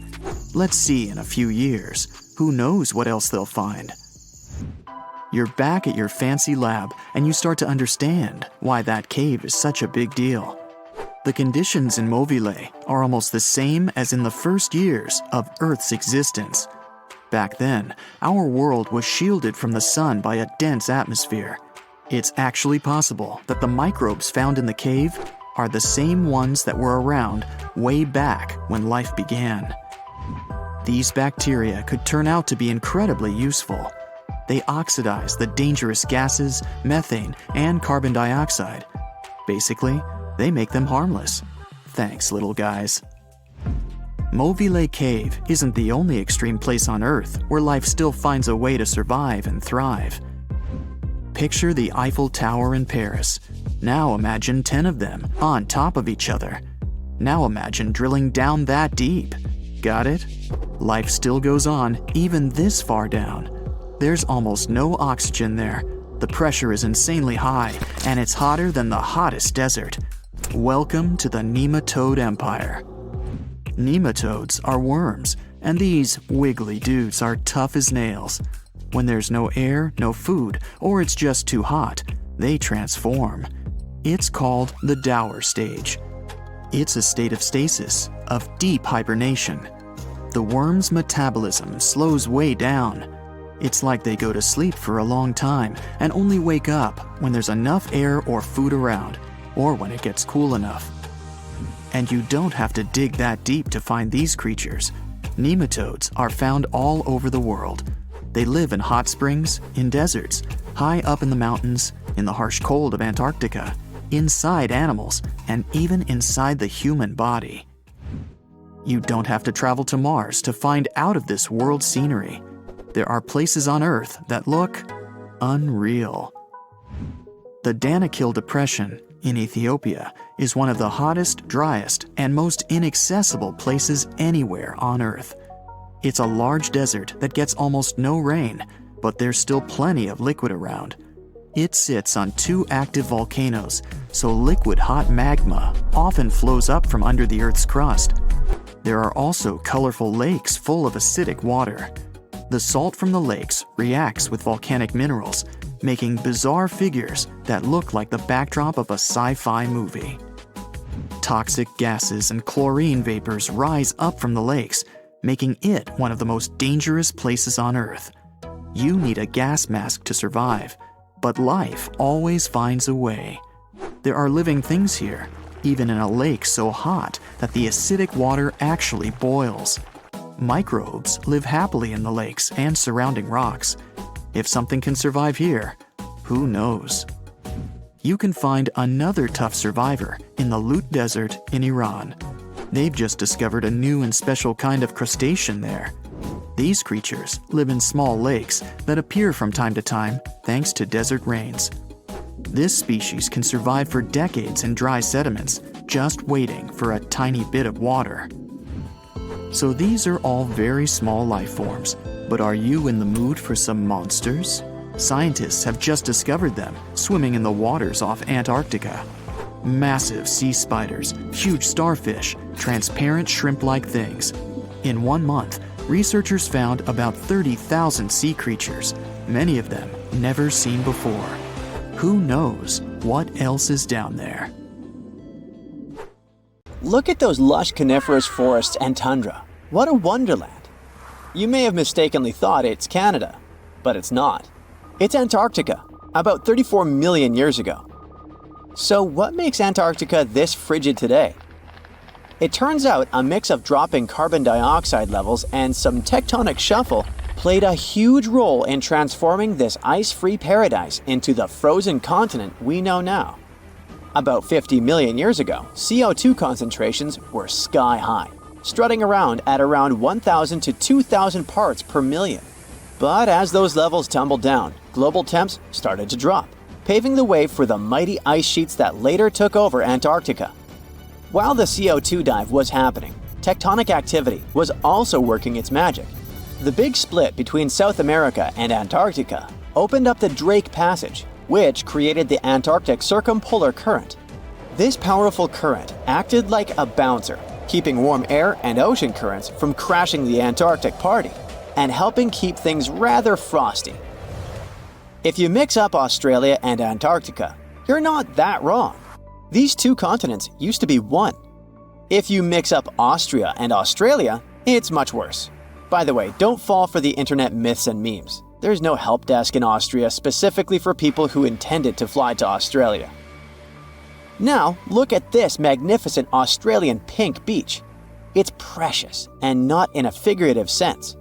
Let's see in a few years. Who knows what else they'll find? You're back at your fancy lab, and you start to understand why that cave is such a big deal. The conditions in Movile are almost the same as in the first years of Earth's existence. Back then, our world was shielded from the sun by a dense atmosphere. It's actually possible that the microbes found in the cave are the same ones that were around way back when life began. These bacteria could turn out to be incredibly useful. They oxidize the dangerous gases, methane, and carbon dioxide. Basically, they make them harmless. Thanks, little guys. Movile Cave isn't the only extreme place on Earth where life still finds a way to survive and thrive. Picture the Eiffel Tower in Paris. Now imagine 10 of them on top of each other. Now imagine drilling down that deep. Got it? Life still goes on even this far down. There's almost no oxygen there. The pressure is insanely high, and it's hotter than the hottest desert. Welcome to the nematode empire. Nematodes are worms, and these wiggly dudes are tough as nails. When there's no air, no food, or it's just too hot, they transform. It's called the Dower stage. It's a state of stasis, of deep hibernation. the worm's metabolism slows way down. It's like they go to sleep for a long time and only wake up when there's enough air or food around, or when it gets cool enough. And you don't have to dig that deep to find these creatures. Nematodes are found all over the world. They live in hot springs, in deserts, high up in the mountains, in the harsh cold of Antarctica, inside animals, and even inside the human body. You don't have to travel to Mars to find out of this world scenery. There are places on Earth that look unreal. The Danakil Depression in Ethiopia is one of the hottest, driest, and most inaccessible places anywhere on Earth. It's a large desert that gets almost no rain, but there's still plenty of liquid around. It sits on 2 active volcanoes, so liquid hot magma often flows up from under the Earth's crust. There are also colorful lakes full of acidic water. The salt from the lakes reacts with volcanic minerals, making bizarre figures that look like the backdrop of a sci-fi movie. Toxic gases and chlorine vapors rise up from the lakes, making it one of the most dangerous places on Earth. You need a gas mask to survive, but life always finds a way. There are living things here, even in a lake so hot that the acidic water actually boils. Microbes live happily in the lakes and surrounding rocks. If something can survive here, who knows? You can find another tough survivor in the Lut Desert in Iran. They've just discovered a new and special kind of crustacean there. These creatures live in small lakes that appear from time to time thanks to desert rains. This species can survive for decades in dry sediments, just waiting for a tiny bit of water. So these are all very small life forms, but are you in the mood for some monsters? Scientists have just discovered them swimming in the waters off Antarctica. Massive sea spiders, huge starfish, transparent shrimp-like things. In 1 month, researchers found about 30,000 sea creatures, many of them never seen before. Who knows what else is down there? Look at those lush coniferous forests and tundra. What a wonderland. You may have mistakenly thought it's Canada, but it's not. It's Antarctica, about 34 million years ago. So what makes Antarctica this frigid today? It turns out a mix of dropping carbon dioxide levels and some tectonic shuffle played a huge role in transforming this ice-free paradise into the frozen continent we know now. About 50 million years ago, CO2 concentrations were sky high, strutting around at around 1,000 to 2,000 parts per million. But as those levels tumbled down, global temps started to drop, paving the way for the mighty ice sheets that later took over Antarctica. While the CO2 dive was happening, tectonic activity was also working its magic. The big split between South America and Antarctica opened up the Drake Passage, which created the Antarctic Circumpolar Current. This powerful current acted like a bouncer, keeping warm air and ocean currents from crashing the Antarctic party, and helping keep things rather frosty. If you mix up Australia and Antarctica, you're not that wrong. These 2 continents used to be one. If you mix up Austria and Australia, it's much worse. By the way, don't fall for the internet myths and memes. There's no help desk in Austria specifically for people who intended to fly to Australia. Now, look at this magnificent Australian pink beach. It's precious, and not in a figurative sense.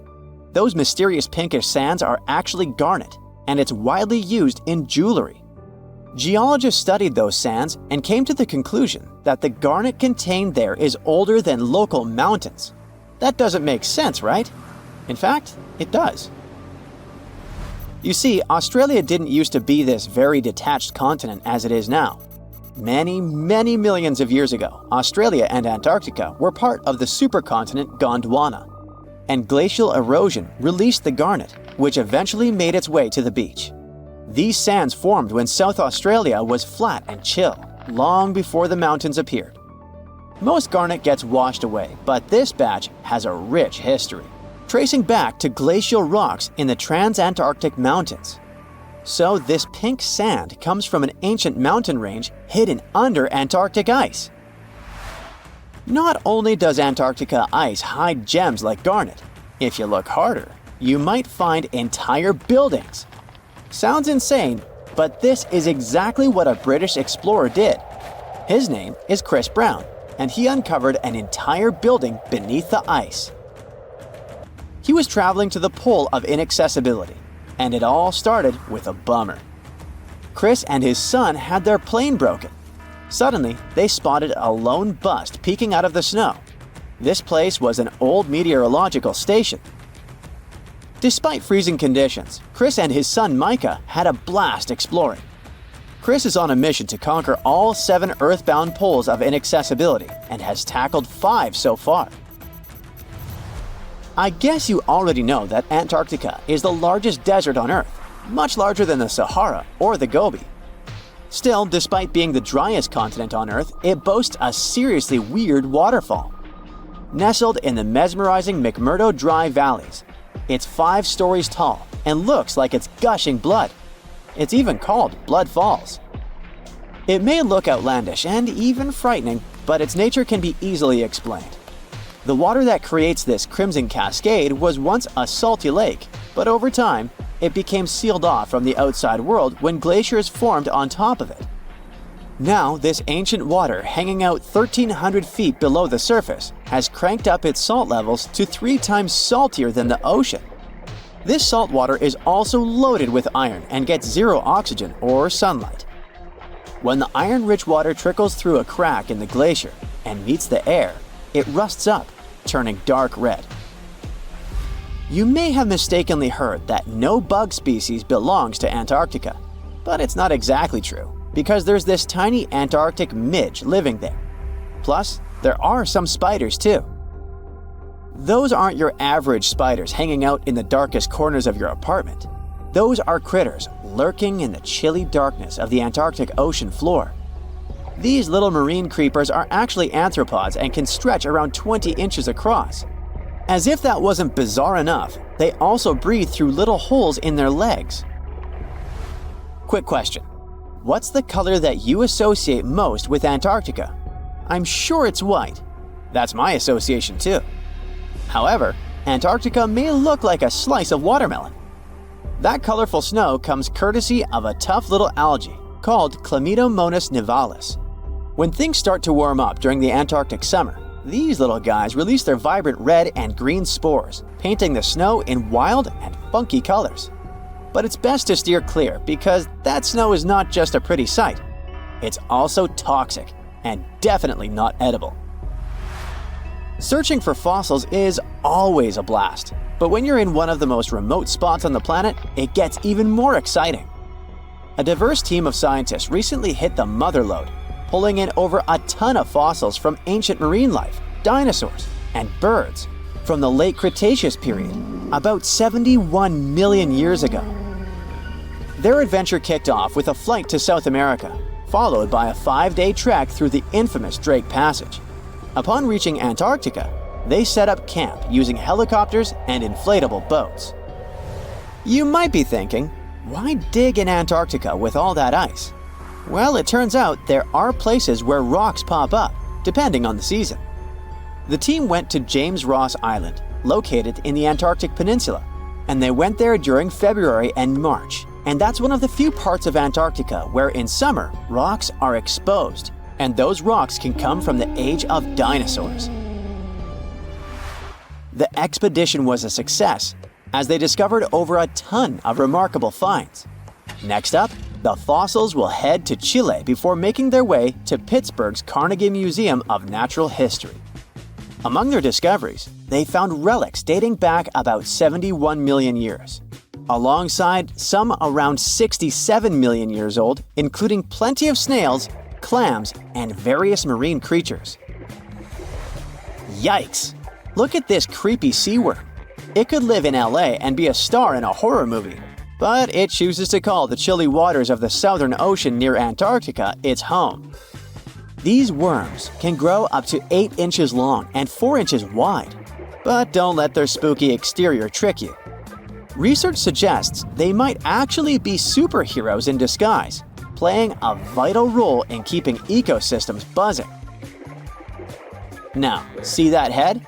Those mysterious pinkish sands are actually garnet, and it's widely used in jewelry. Geologists studied those sands and came to the conclusion that the garnet contained there is older than local mountains. That doesn't make sense, right? In fact, it does. You see, Australia didn't used to be this very detached continent as it is now. Many millions of years ago, Australia and Antarctica were part of the supercontinent Gondwana, and glacial erosion released the garnet, which eventually made its way to the beach. These sands formed when South Australia was flat and chill, long before the mountains appeared. Most garnet gets washed away, but this batch has a rich history, tracing back to glacial rocks in the Transantarctic Mountains. So this pink sand comes from an ancient mountain range hidden under Antarctic ice. Not only does Antarctica ice hide gems like garnet, if you look harder, you might find entire buildings. Sounds insane, but this is exactly what a British explorer did. His name is Chris Brown, and he uncovered an entire building beneath the ice. He was traveling to the pole of inaccessibility, and it all started with a bummer. Chris and his son had their plane broken. Suddenly, they spotted a lone bust peeking out of the snow. This place was an old meteorological station. Despite freezing conditions, Chris and his son Micah had a blast exploring. Chris is on a mission to conquer all 7 earthbound poles of inaccessibility and has tackled 5 so far. I guess you already know that Antarctica is the largest desert on Earth, much larger than the Sahara or the Gobi. Still, despite being the driest continent on Earth, it boasts a seriously weird waterfall. Nestled in the mesmerizing McMurdo Dry Valleys, it's 5 stories tall and looks like it's gushing blood. It's even called Blood Falls. It may look outlandish and even frightening, but its nature can be easily explained. The water that creates this crimson cascade was once a salty lake, but over time, it became sealed off from the outside world when glaciers formed on top of it. Now, this ancient water hanging out 1,300 feet below the surface has cranked up its salt levels to 3 times saltier than the ocean. This salt water is also loaded with iron and gets 0 oxygen or sunlight. When the iron-rich water trickles through a crack in the glacier and meets the air, it rusts up, turning dark red. You may have mistakenly heard that no bug species belongs to Antarctica, but it's not exactly true, because there's this tiny Antarctic midge living there. Plus, there are some spiders too. Those aren't your average spiders hanging out in the darkest corners of your apartment. Those are critters lurking in the chilly darkness of the Antarctic ocean floor. These little marine creepers are actually arthropods and can stretch around 20 inches across. As if that wasn't bizarre enough, they also breathe through little holes in their legs. Quick question. What's the color that you associate most with Antarctica? I'm sure it's white. That's my association too. However, Antarctica may look like a slice of watermelon. That colorful snow comes courtesy of a tough little algae called Chlamydomonas nivalis. When things start to warm up during the Antarctic summer, these little guys release their vibrant red and green spores, painting the snow in wild and funky colors. But it's best to steer clear because that snow is not just a pretty sight. It's also toxic and definitely not edible. Searching for fossils is always a blast, but when you're in one of the most remote spots on the planet, it gets even more exciting. A diverse team of scientists recently hit the mother lode, pulling in over a ton of fossils from ancient marine life, dinosaurs, and birds from the late Cretaceous period, about 71 million years ago. Their adventure kicked off with a flight to South America, followed by a 5-day trek through the infamous Drake Passage. Upon reaching Antarctica, they set up camp using helicopters and inflatable boats. You might be thinking, why dig in Antarctica with all that ice? Well, it turns out there are places where rocks pop up, depending on the season. The team went to James Ross Island, located in the Antarctic Peninsula, and they went there during February and March. And that's one of the few parts of Antarctica where in summer, rocks are exposed, and those rocks can come from the age of dinosaurs. The expedition was a success, as they discovered over a ton of remarkable finds. Next up, the fossils will head to Chile before making their way to Pittsburgh's Carnegie Museum of Natural History. Among their discoveries, they found relics dating back about 71 million years, alongside some around 67 million years old, including plenty of snails, clams, and various marine creatures. Yikes! Look at this creepy sea worm. It could live in LA and be a star in a horror movie, but it chooses to call the chilly waters of the Southern Ocean near Antarctica its home. These worms can grow up to 8 inches long and 4 inches wide, but don't let their spooky exterior trick you. Research suggests they might actually be superheroes in disguise, playing a vital role in keeping ecosystems buzzing. Now, see that head?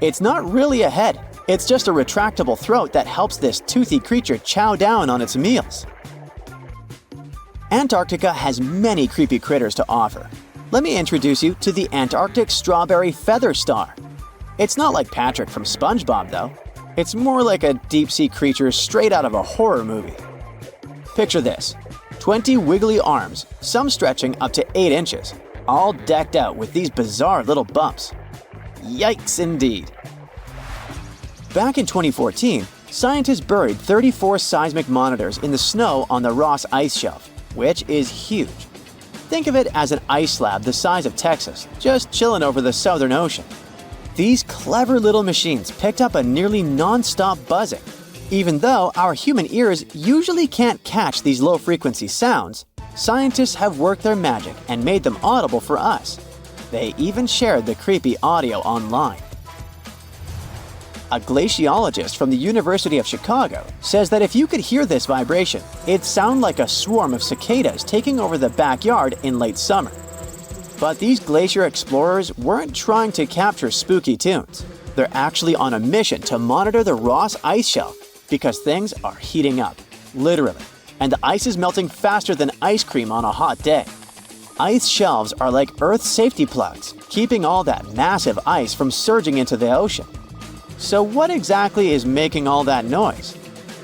It's not really a head. It's just a retractable throat that helps this toothy creature chow down on its meals. Antarctica has many creepy critters to offer. Let me introduce you to the Antarctic strawberry feather star. It's not like Patrick from SpongeBob, though. It's more like a deep-sea creature straight out of a horror movie. Picture this: 20 wiggly arms, some stretching up to 8 inches, all decked out with these bizarre little bumps. Yikes indeed. Back in 2014, scientists buried 34 seismic monitors in the snow on the Ross Ice Shelf, which is huge. Think of it as an ice slab the size of Texas, just chilling over the Southern Ocean. These clever little machines picked up a nearly non-stop buzzing. Even though our human ears usually can't catch these low-frequency sounds, scientists have worked their magic and made them audible for us. They even shared the creepy audio online. A glaciologist from the University of Chicago says that if you could hear this vibration, it'd sound like a swarm of cicadas taking over the backyard in late summer. But these glacier explorers weren't trying to capture spooky tunes. They're actually on a mission to monitor the Ross Ice Shelf because things are heating up, literally, and the ice is melting faster than ice cream on a hot day. Ice shelves are like Earth's safety plugs, keeping all that massive ice from surging into the ocean. So what exactly is making all that noise?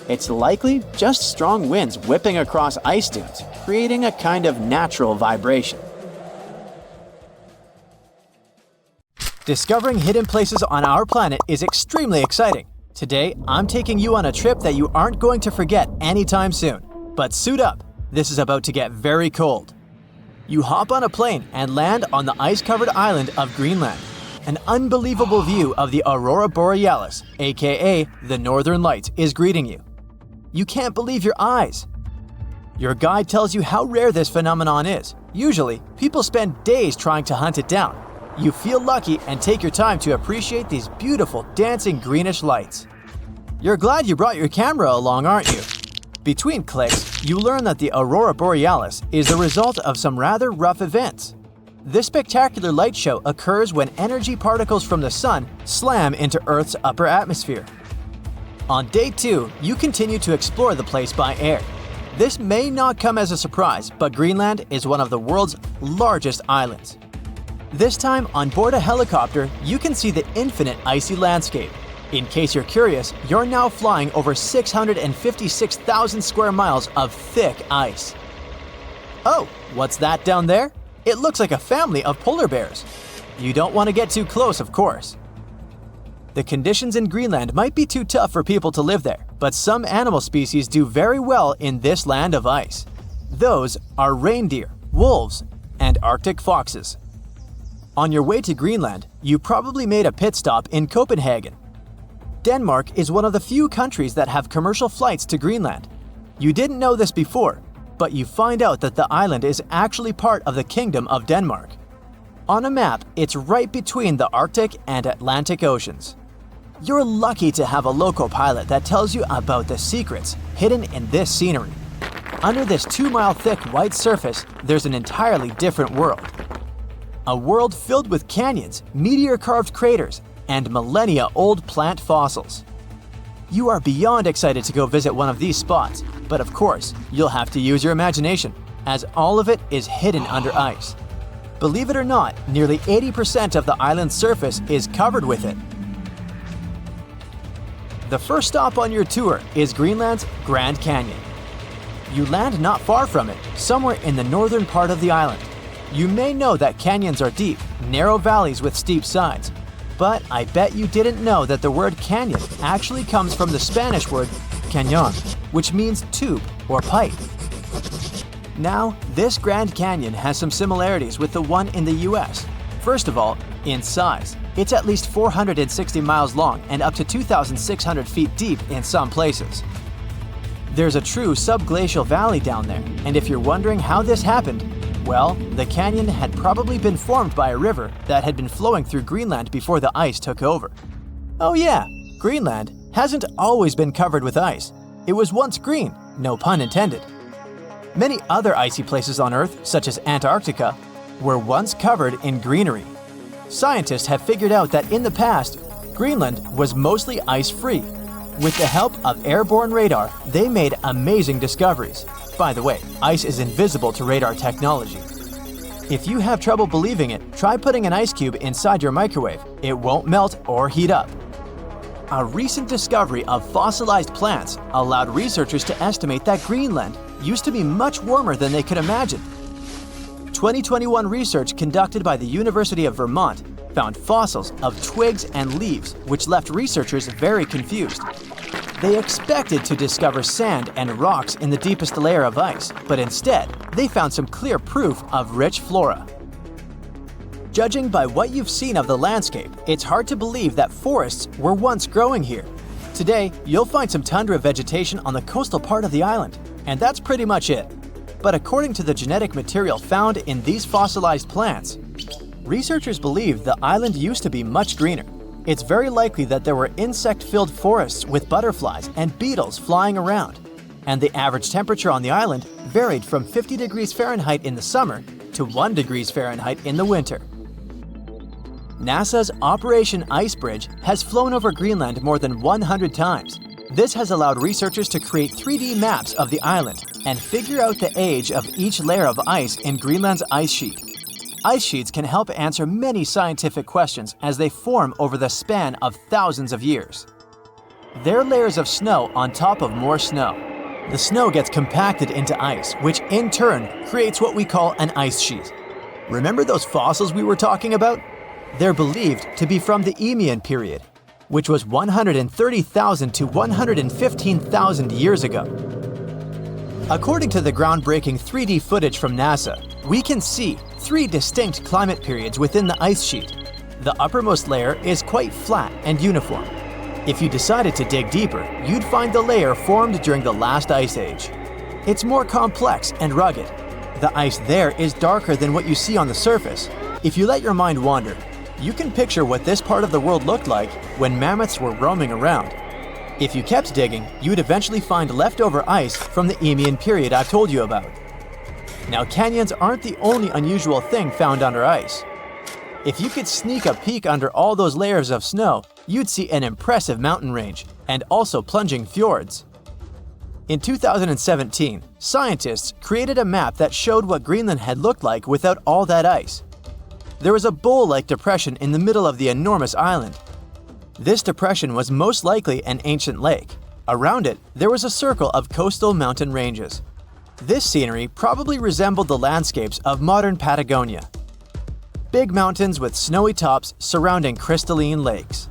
It's likely just strong winds whipping across ice dunes, creating a kind of natural vibration. Discovering hidden places on our planet is extremely exciting. Today, I'm taking you on a trip that you aren't going to forget anytime soon. But suit up, this is about to get very cold. You hop on a plane and land on the ice-covered island of Greenland. An unbelievable view of the Aurora Borealis, aka the Northern Lights, is greeting you. You can't believe your eyes. Your guide tells you how rare this phenomenon is. Usually, people spend days trying to hunt it down. You feel lucky and take your time to appreciate these beautiful dancing greenish lights. You're glad you brought your camera along, aren't you? Between clicks, you learn that the Aurora Borealis is the result of some rather rough events. This spectacular light show occurs when energy particles from the sun slam into Earth's upper atmosphere. On day 2, you continue to explore the place by air. This may not come as a surprise, but Greenland is one of the world's largest islands. This time, on board a helicopter, you can see the infinite icy landscape. In case you're curious, you're now flying over 656,000 square miles of thick ice. Oh, what's that down there? It looks like a family of polar bears. You don't want to get too close, of course. The conditions in Greenland might be too tough for people to live there, but some animal species do very well in this land of ice. Those are reindeer, wolves, and Arctic foxes. On your way to Greenland, you probably made a pit stop in Copenhagen. Denmark is one of the few countries that have commercial flights to Greenland. You didn't know this before, but you find out that the island is actually part of the Kingdom of Denmark. On a map, it's right between the Arctic and Atlantic Oceans. You're lucky to have a local pilot that tells you about the secrets hidden in this scenery. Under this 2-mile thick white surface, there's an entirely different world. A world filled with canyons, meteor-carved craters, and millennia-old plant fossils. You are beyond excited to go visit one of these spots, but of course, you'll have to use your imagination, as all of it is hidden under ice. Believe it or not, nearly 80% of the island's surface is covered with it. The first stop on your tour is Greenland's Grand Canyon. You land not far from it, somewhere in the northern part of the island. You may know that canyons are deep, narrow valleys with steep sides, but I bet you didn't know that the word canyon actually comes from the Spanish word cañón, which means tube or pipe. Now, this Grand Canyon has some similarities with the one in the US. First of all, in size. It's at least 460 miles long and up to 2,600 feet deep in some places. There's a true subglacial valley down there, and if you're wondering how this happened, well, the canyon had probably been formed by a river that had been flowing through Greenland before the ice took over. Oh yeah, Greenland hasn't always been covered with ice. It was once green, no pun intended. Many other icy places on Earth, such as Antarctica, were once covered in greenery. Scientists have figured out that in the past, Greenland was mostly ice-free. With the help of airborne radar, they made amazing discoveries. By the way, ice is invisible to radar technology. If you have trouble believing it, try putting an ice cube inside your microwave. It won't melt or heat up. A recent discovery of fossilized plants allowed researchers to estimate that Greenland used to be much warmer than they could imagine. 2021 research conducted by the University of Vermont found fossils of twigs and leaves, which left researchers very confused. They expected to discover sand and rocks in the deepest layer of ice, but instead, they found some clear proof of rich flora. Judging by what you've seen of the landscape, it's hard to believe that forests were once growing here. Today, you'll find some tundra vegetation on the coastal part of the island, and that's pretty much it. But according to the genetic material found in these fossilized plants, researchers believe the island used to be much greener. It's very likely that there were insect-filled forests with butterflies and beetles flying around, and the average temperature on the island varied from 50 degrees Fahrenheit in the summer to 1 degrees Fahrenheit in the winter. NASA's Operation Icebridge has flown over Greenland more than 100 times. This has allowed researchers to create 3D maps of the island and figure out the age of each layer of ice in Greenland's ice sheet. Ice sheets can help answer many scientific questions as they form over the span of thousands of years. They're layers of snow on top of more snow. The snow gets compacted into ice, which in turn creates what we call an ice sheet. Remember those fossils we were talking about? They're believed to be from the Eemian period, which was 130,000 to 115,000 years ago. According to the groundbreaking 3D footage from NASA, we can see 3 distinct climate periods within the ice sheet. The uppermost layer is quite flat and uniform. If you decided to dig deeper, you'd find the layer formed during the last ice age. It's more complex and rugged. The ice there is darker than what you see on the surface. If you let your mind wander, you can picture what this part of the world looked like when mammoths were roaming around. If you kept digging, you'd eventually find leftover ice from the Eemian period I've told you about. Now, canyons aren't the only unusual thing found under ice. If you could sneak a peek under all those layers of snow, you'd see an impressive mountain range and also plunging fjords. In 2017, scientists created a map that showed what Greenland had looked like without all that ice. There was a bowl-like depression in the middle of the enormous island. This depression was most likely an ancient lake. Around it, there was a circle of coastal mountain ranges. This scenery probably resembled the landscapes of modern Patagonia. Big mountains with snowy tops surrounding crystalline lakes.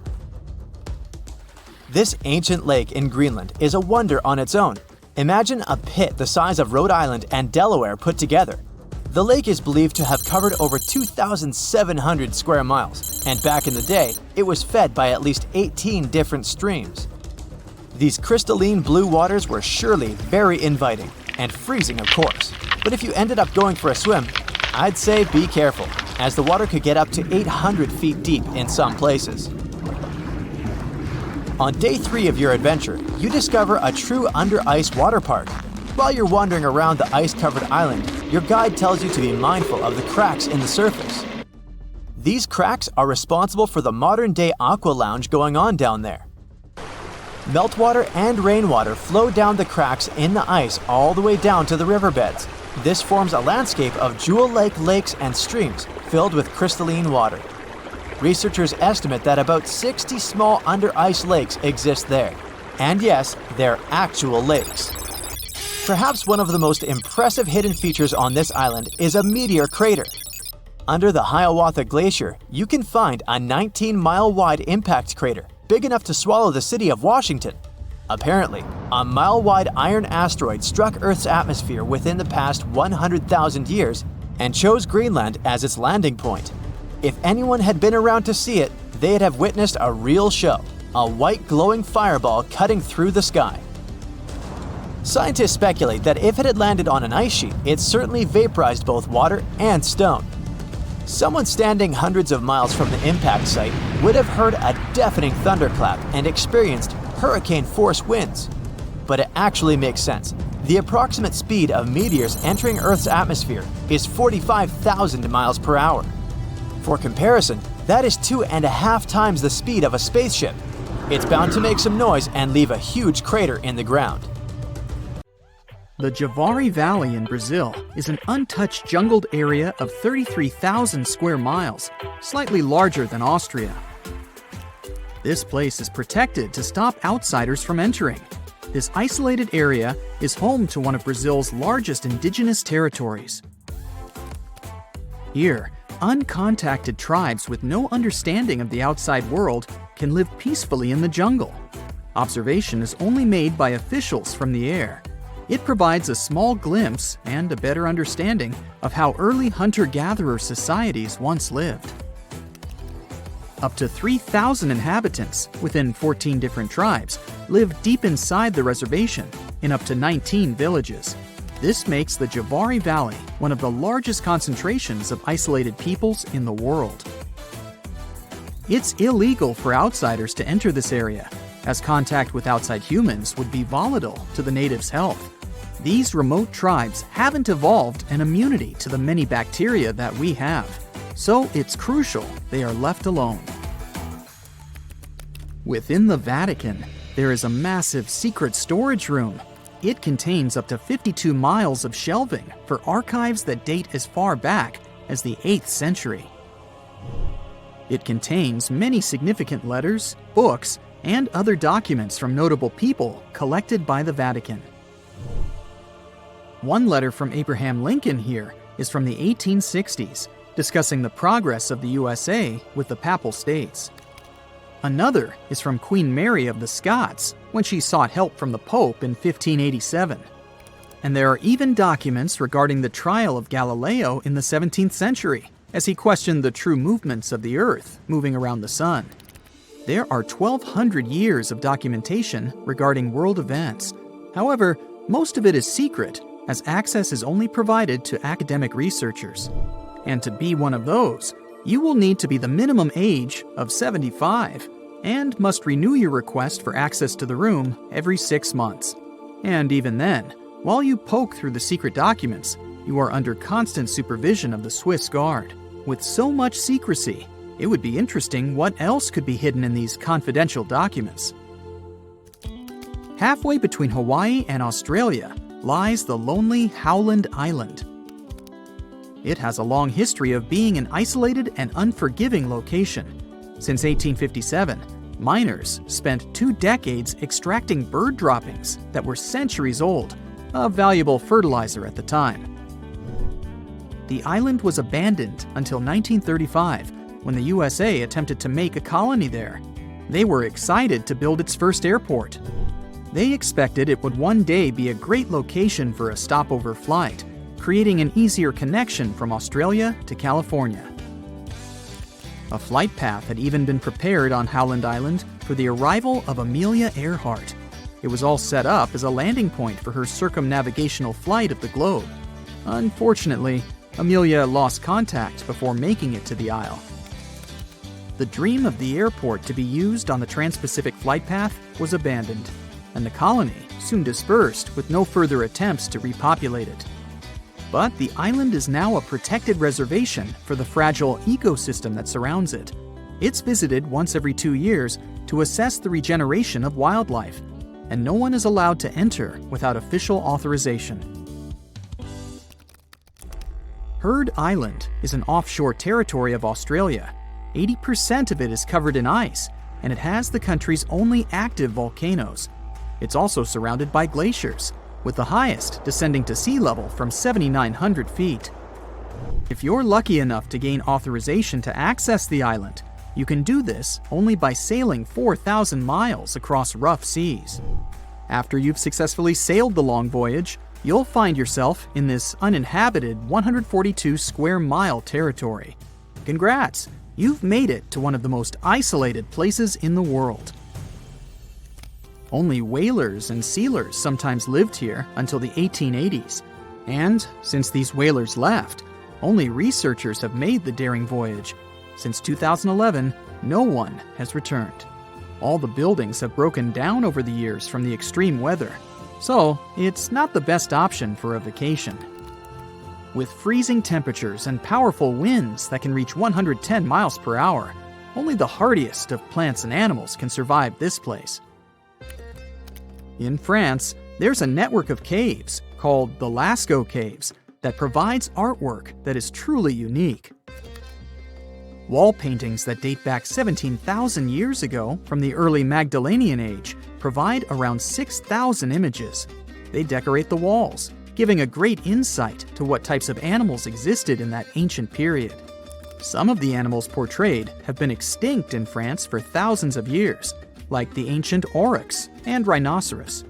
This ancient lake in Greenland is a wonder on its own. Imagine a pit the size of Rhode Island and Delaware put together. The lake is believed to have covered over 2,700 square miles, and back in the day, it was fed by at least 18 different streams. These crystalline blue waters were surely very inviting, and freezing of course. But if you ended up going for a swim, I'd say be careful, as the water could get up to 800 feet deep in some places. On day 3 of your adventure, you discover a true under-ice water park. While you're wandering around the ice-covered island, your guide tells you to be mindful of the cracks in the surface. These cracks are responsible for the modern-day aqua lounge going on down there. Meltwater and rainwater flow down the cracks in the ice all the way down to the riverbeds. This forms a landscape of jewel-like lakes and streams filled with crystalline water. Researchers estimate that about 60 small under-ice lakes exist there. And yes, they're actual lakes. Perhaps one of the most impressive hidden features on this island is a meteor crater. Under the Hiawatha Glacier, you can find a 19-mile-wide impact crater, big enough to swallow the city of Washington. Apparently, a mile-wide iron asteroid struck Earth's atmosphere within the past 100,000 years and chose Greenland as its landing point. If anyone had been around to see it, they'd have witnessed a real show, a white glowing fireball cutting through the sky. Scientists speculate that if it had landed on an ice sheet, it certainly vaporized both water and stone. Someone standing hundreds of miles from the impact site would have heard a deafening thunderclap and experienced hurricane-force winds. But it actually makes sense. The approximate speed of meteors entering Earth's atmosphere is 45,000 miles per hour. For comparison, That is 2.5 times the speed of a spaceship. It's bound to make some noise and leave a huge crater in the ground. The Javari Valley in Brazil is an untouched jungled area of 33,000 square miles, slightly larger than Austria. This place is protected to stop outsiders from entering. This isolated area is home to one of Brazil's largest indigenous territories. Here, uncontacted tribes with no understanding of the outside world can live peacefully in the jungle. Observation is only made by officials from the air. It provides a small glimpse and a better understanding of how early hunter-gatherer societies once lived. Up to 3,000 inhabitants within 14 different tribes live deep inside the reservation in up to 19 villages. This makes the Javari Valley one of the largest concentrations of isolated peoples in the world. It's illegal for outsiders to enter this area, as contact with outside humans would be volatile to the natives' health. These remote tribes haven't evolved an immunity to the many bacteria that we have, so it's crucial they are left alone. Within the Vatican, there is a massive secret storage room. It contains up to 52 miles of shelving for archives that date as far back as the 8th century. It contains many significant letters, books, and other documents from notable people collected by the Vatican. One letter from Abraham Lincoln here is from the 1860s, discussing the progress of the USA with the Papal States. Another is from Queen Mary of the Scots when she sought help from the Pope in 1587. And there are even documents regarding the trial of Galileo in the 17th century, as he questioned the true movements of the Earth moving around the Sun. There are 1,200 years of documentation regarding world events. However, most of it is secret, as access is only provided to academic researchers. And to be one of those, you will need to be the minimum age of 75 and must renew your request for access to the room every 6 months. And even then, while you poke through the secret documents, you are under constant supervision of the Swiss Guard. With so much secrecy, it would be interesting what else could be hidden in these confidential documents. Halfway between Hawaii and Australia lies the lonely Howland Island. It has a long history of being an isolated and unforgiving location. Since 1857, miners spent 2 decades extracting bird droppings that were centuries old, a valuable fertilizer at the time. The island was abandoned until 1935, when the USA attempted to make a colony there. They were excited to build its first airport. They expected it would one day be a great location for a stopover flight, creating an easier connection from Australia to California. A flight path had even been prepared on Howland Island for the arrival of Amelia Earhart. It was all set up as a landing point for her circumnavigational flight of the globe. Unfortunately, Amelia lost contact before making it to the Isle. The dream of the airport to be used on the Trans-Pacific flight path was abandoned, and the colony soon dispersed with no further attempts to repopulate it. But the island is now a protected reservation for the fragile ecosystem that surrounds it. It's visited once every 2 years to assess the regeneration of wildlife, and no one is allowed to enter without official authorization. Heard Island is an offshore territory of Australia. 80% of it is covered in ice, and it has the country's only active volcanoes. It's also surrounded by glaciers, with the highest descending to sea level from 7,900 feet. If you're lucky enough to gain authorization to access the island, you can do this only by sailing 4,000 miles across rough seas. After you've successfully sailed the long voyage, you'll find yourself in this uninhabited 142 square mile territory. Congrats! You've made it to one of the most isolated places in the world. Only whalers and sealers sometimes lived here until the 1880s. And since these whalers left, only researchers have made the daring voyage. Since 2011, no one has returned. All the buildings have broken down over the years from the extreme weather, so it's not the best option for a vacation. With freezing temperatures and powerful winds that can reach 110 miles per hour, only the hardiest of plants and animals can survive this place. In France, there's a network of caves called the Lascaux Caves that provides artwork that is truly unique. Wall paintings that date back 17,000 years ago from the early Magdalenian age provide around 6,000 images. They decorate the walls, giving a great insight to what types of animals existed in that ancient period. Some of the animals portrayed have been extinct in France for thousands of years, like the ancient aurochs and rhinoceros.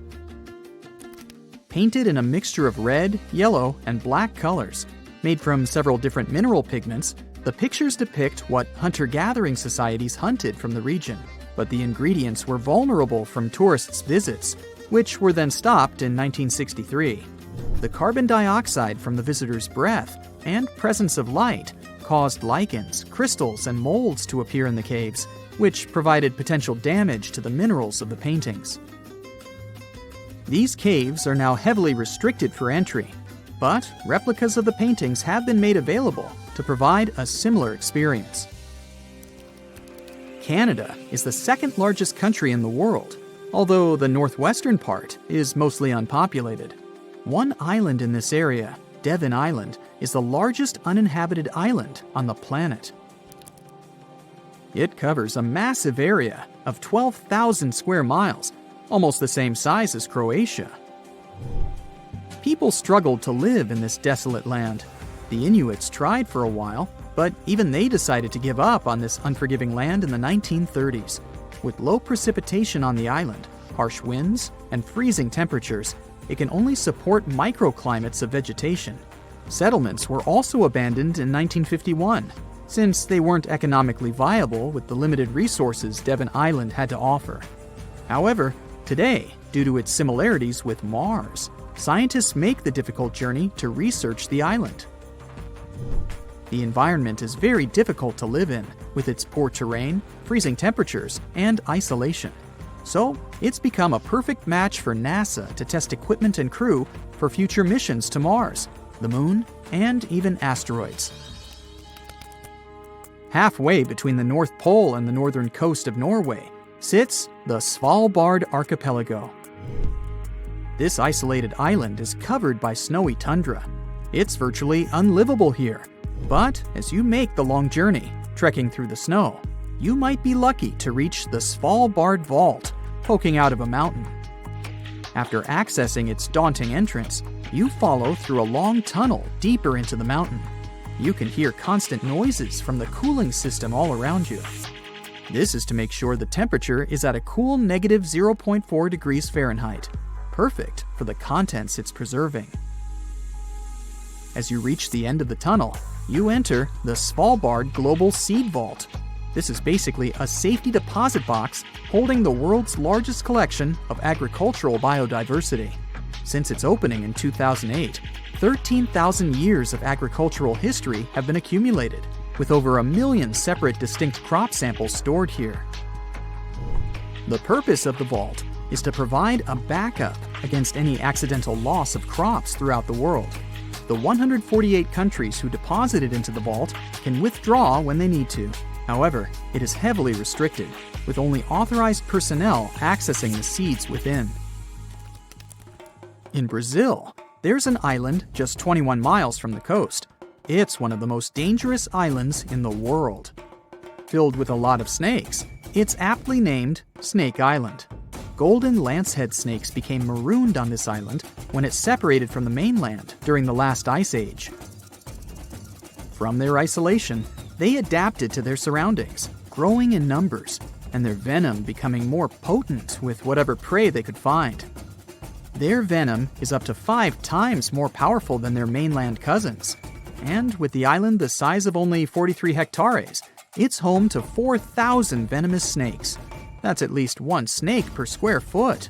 Painted in a mixture of red, yellow, and black colors, made from several different mineral pigments, the pictures depict what hunter-gathering societies hunted from the region, but the ingredients were vulnerable from tourists' visits, which were then stopped in 1963. The carbon dioxide from the visitors' breath and presence of light caused lichens, crystals, and molds to appear in the caves, which provided potential damage to the minerals of the paintings. These caves are now heavily restricted for entry, but replicas of the paintings have been made available to provide a similar experience. Canada is the second largest country in the world, although the northwestern part is mostly unpopulated. One island in this area, Devon Island, is the largest uninhabited island on the planet. It covers a massive area of 12,000 square miles, almost the same size as Croatia. People struggled to live in this desolate land. The Inuits tried for a while, but even they decided to give up on this unforgiving land in the 1930s. With low precipitation on the island, harsh winds, and freezing temperatures, it can only support microclimates of vegetation. Settlements were also abandoned in 1951, since they weren't economically viable with the limited resources Devon Island had to offer. However, today, due to its similarities with Mars, scientists make the difficult journey to research the island. The environment is very difficult to live in, with its poor terrain, freezing temperatures, and isolation. So, it's become a perfect match for NASA to test equipment and crew for future missions to Mars, the Moon, and even asteroids. Halfway between the North Pole and the northern coast of Norway sits the Svalbard archipelago. This isolated island is covered by snowy tundra. It's virtually unlivable here, but as you make the long journey, trekking through the snow, you might be lucky to reach the Svalbard Vault, poking out of a mountain. After accessing its daunting entrance, you follow through a long tunnel deeper into the mountain. You can hear constant noises from the cooling system all around you. This is to make sure the temperature is at a cool negative 0.4 degrees Fahrenheit, perfect for the contents it's preserving. As you reach the end of the tunnel, you enter the Svalbard Global Seed Vault. This is basically a safety deposit box holding the world's largest collection of agricultural biodiversity. Since its opening in 2008, 13,000 years of agricultural history have been accumulated, with over 1 million separate distinct crop samples stored here. The purpose of the vault is to provide a backup against any accidental loss of crops throughout the world. The 148 countries who deposited into the vault can withdraw when they need to. However, it is heavily restricted, with only authorized personnel accessing the seeds within. In Brazil, there's an island just 21 miles from the coast. It's one of the most dangerous islands in the world. Filled with a lot of snakes, it's aptly named Snake Island. Golden lancehead snakes became marooned on this island when it separated from the mainland during the last ice age. From their isolation, they adapted to their surroundings, growing in numbers, and their venom becoming more potent with whatever prey they could find. Their venom is up to 5 times more powerful than their mainland cousins. And with the island the size of only 43 hectares, it's home to 4,000 venomous snakes. That's at least 1 snake per square foot.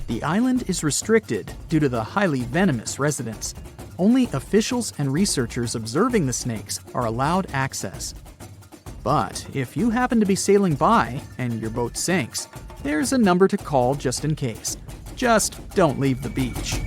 The island is restricted due to the highly venomous residents. Only officials and researchers observing the snakes are allowed access. But if you happen to be sailing by and your boat sinks, there's a number to call just in case. Just don't leave the beach.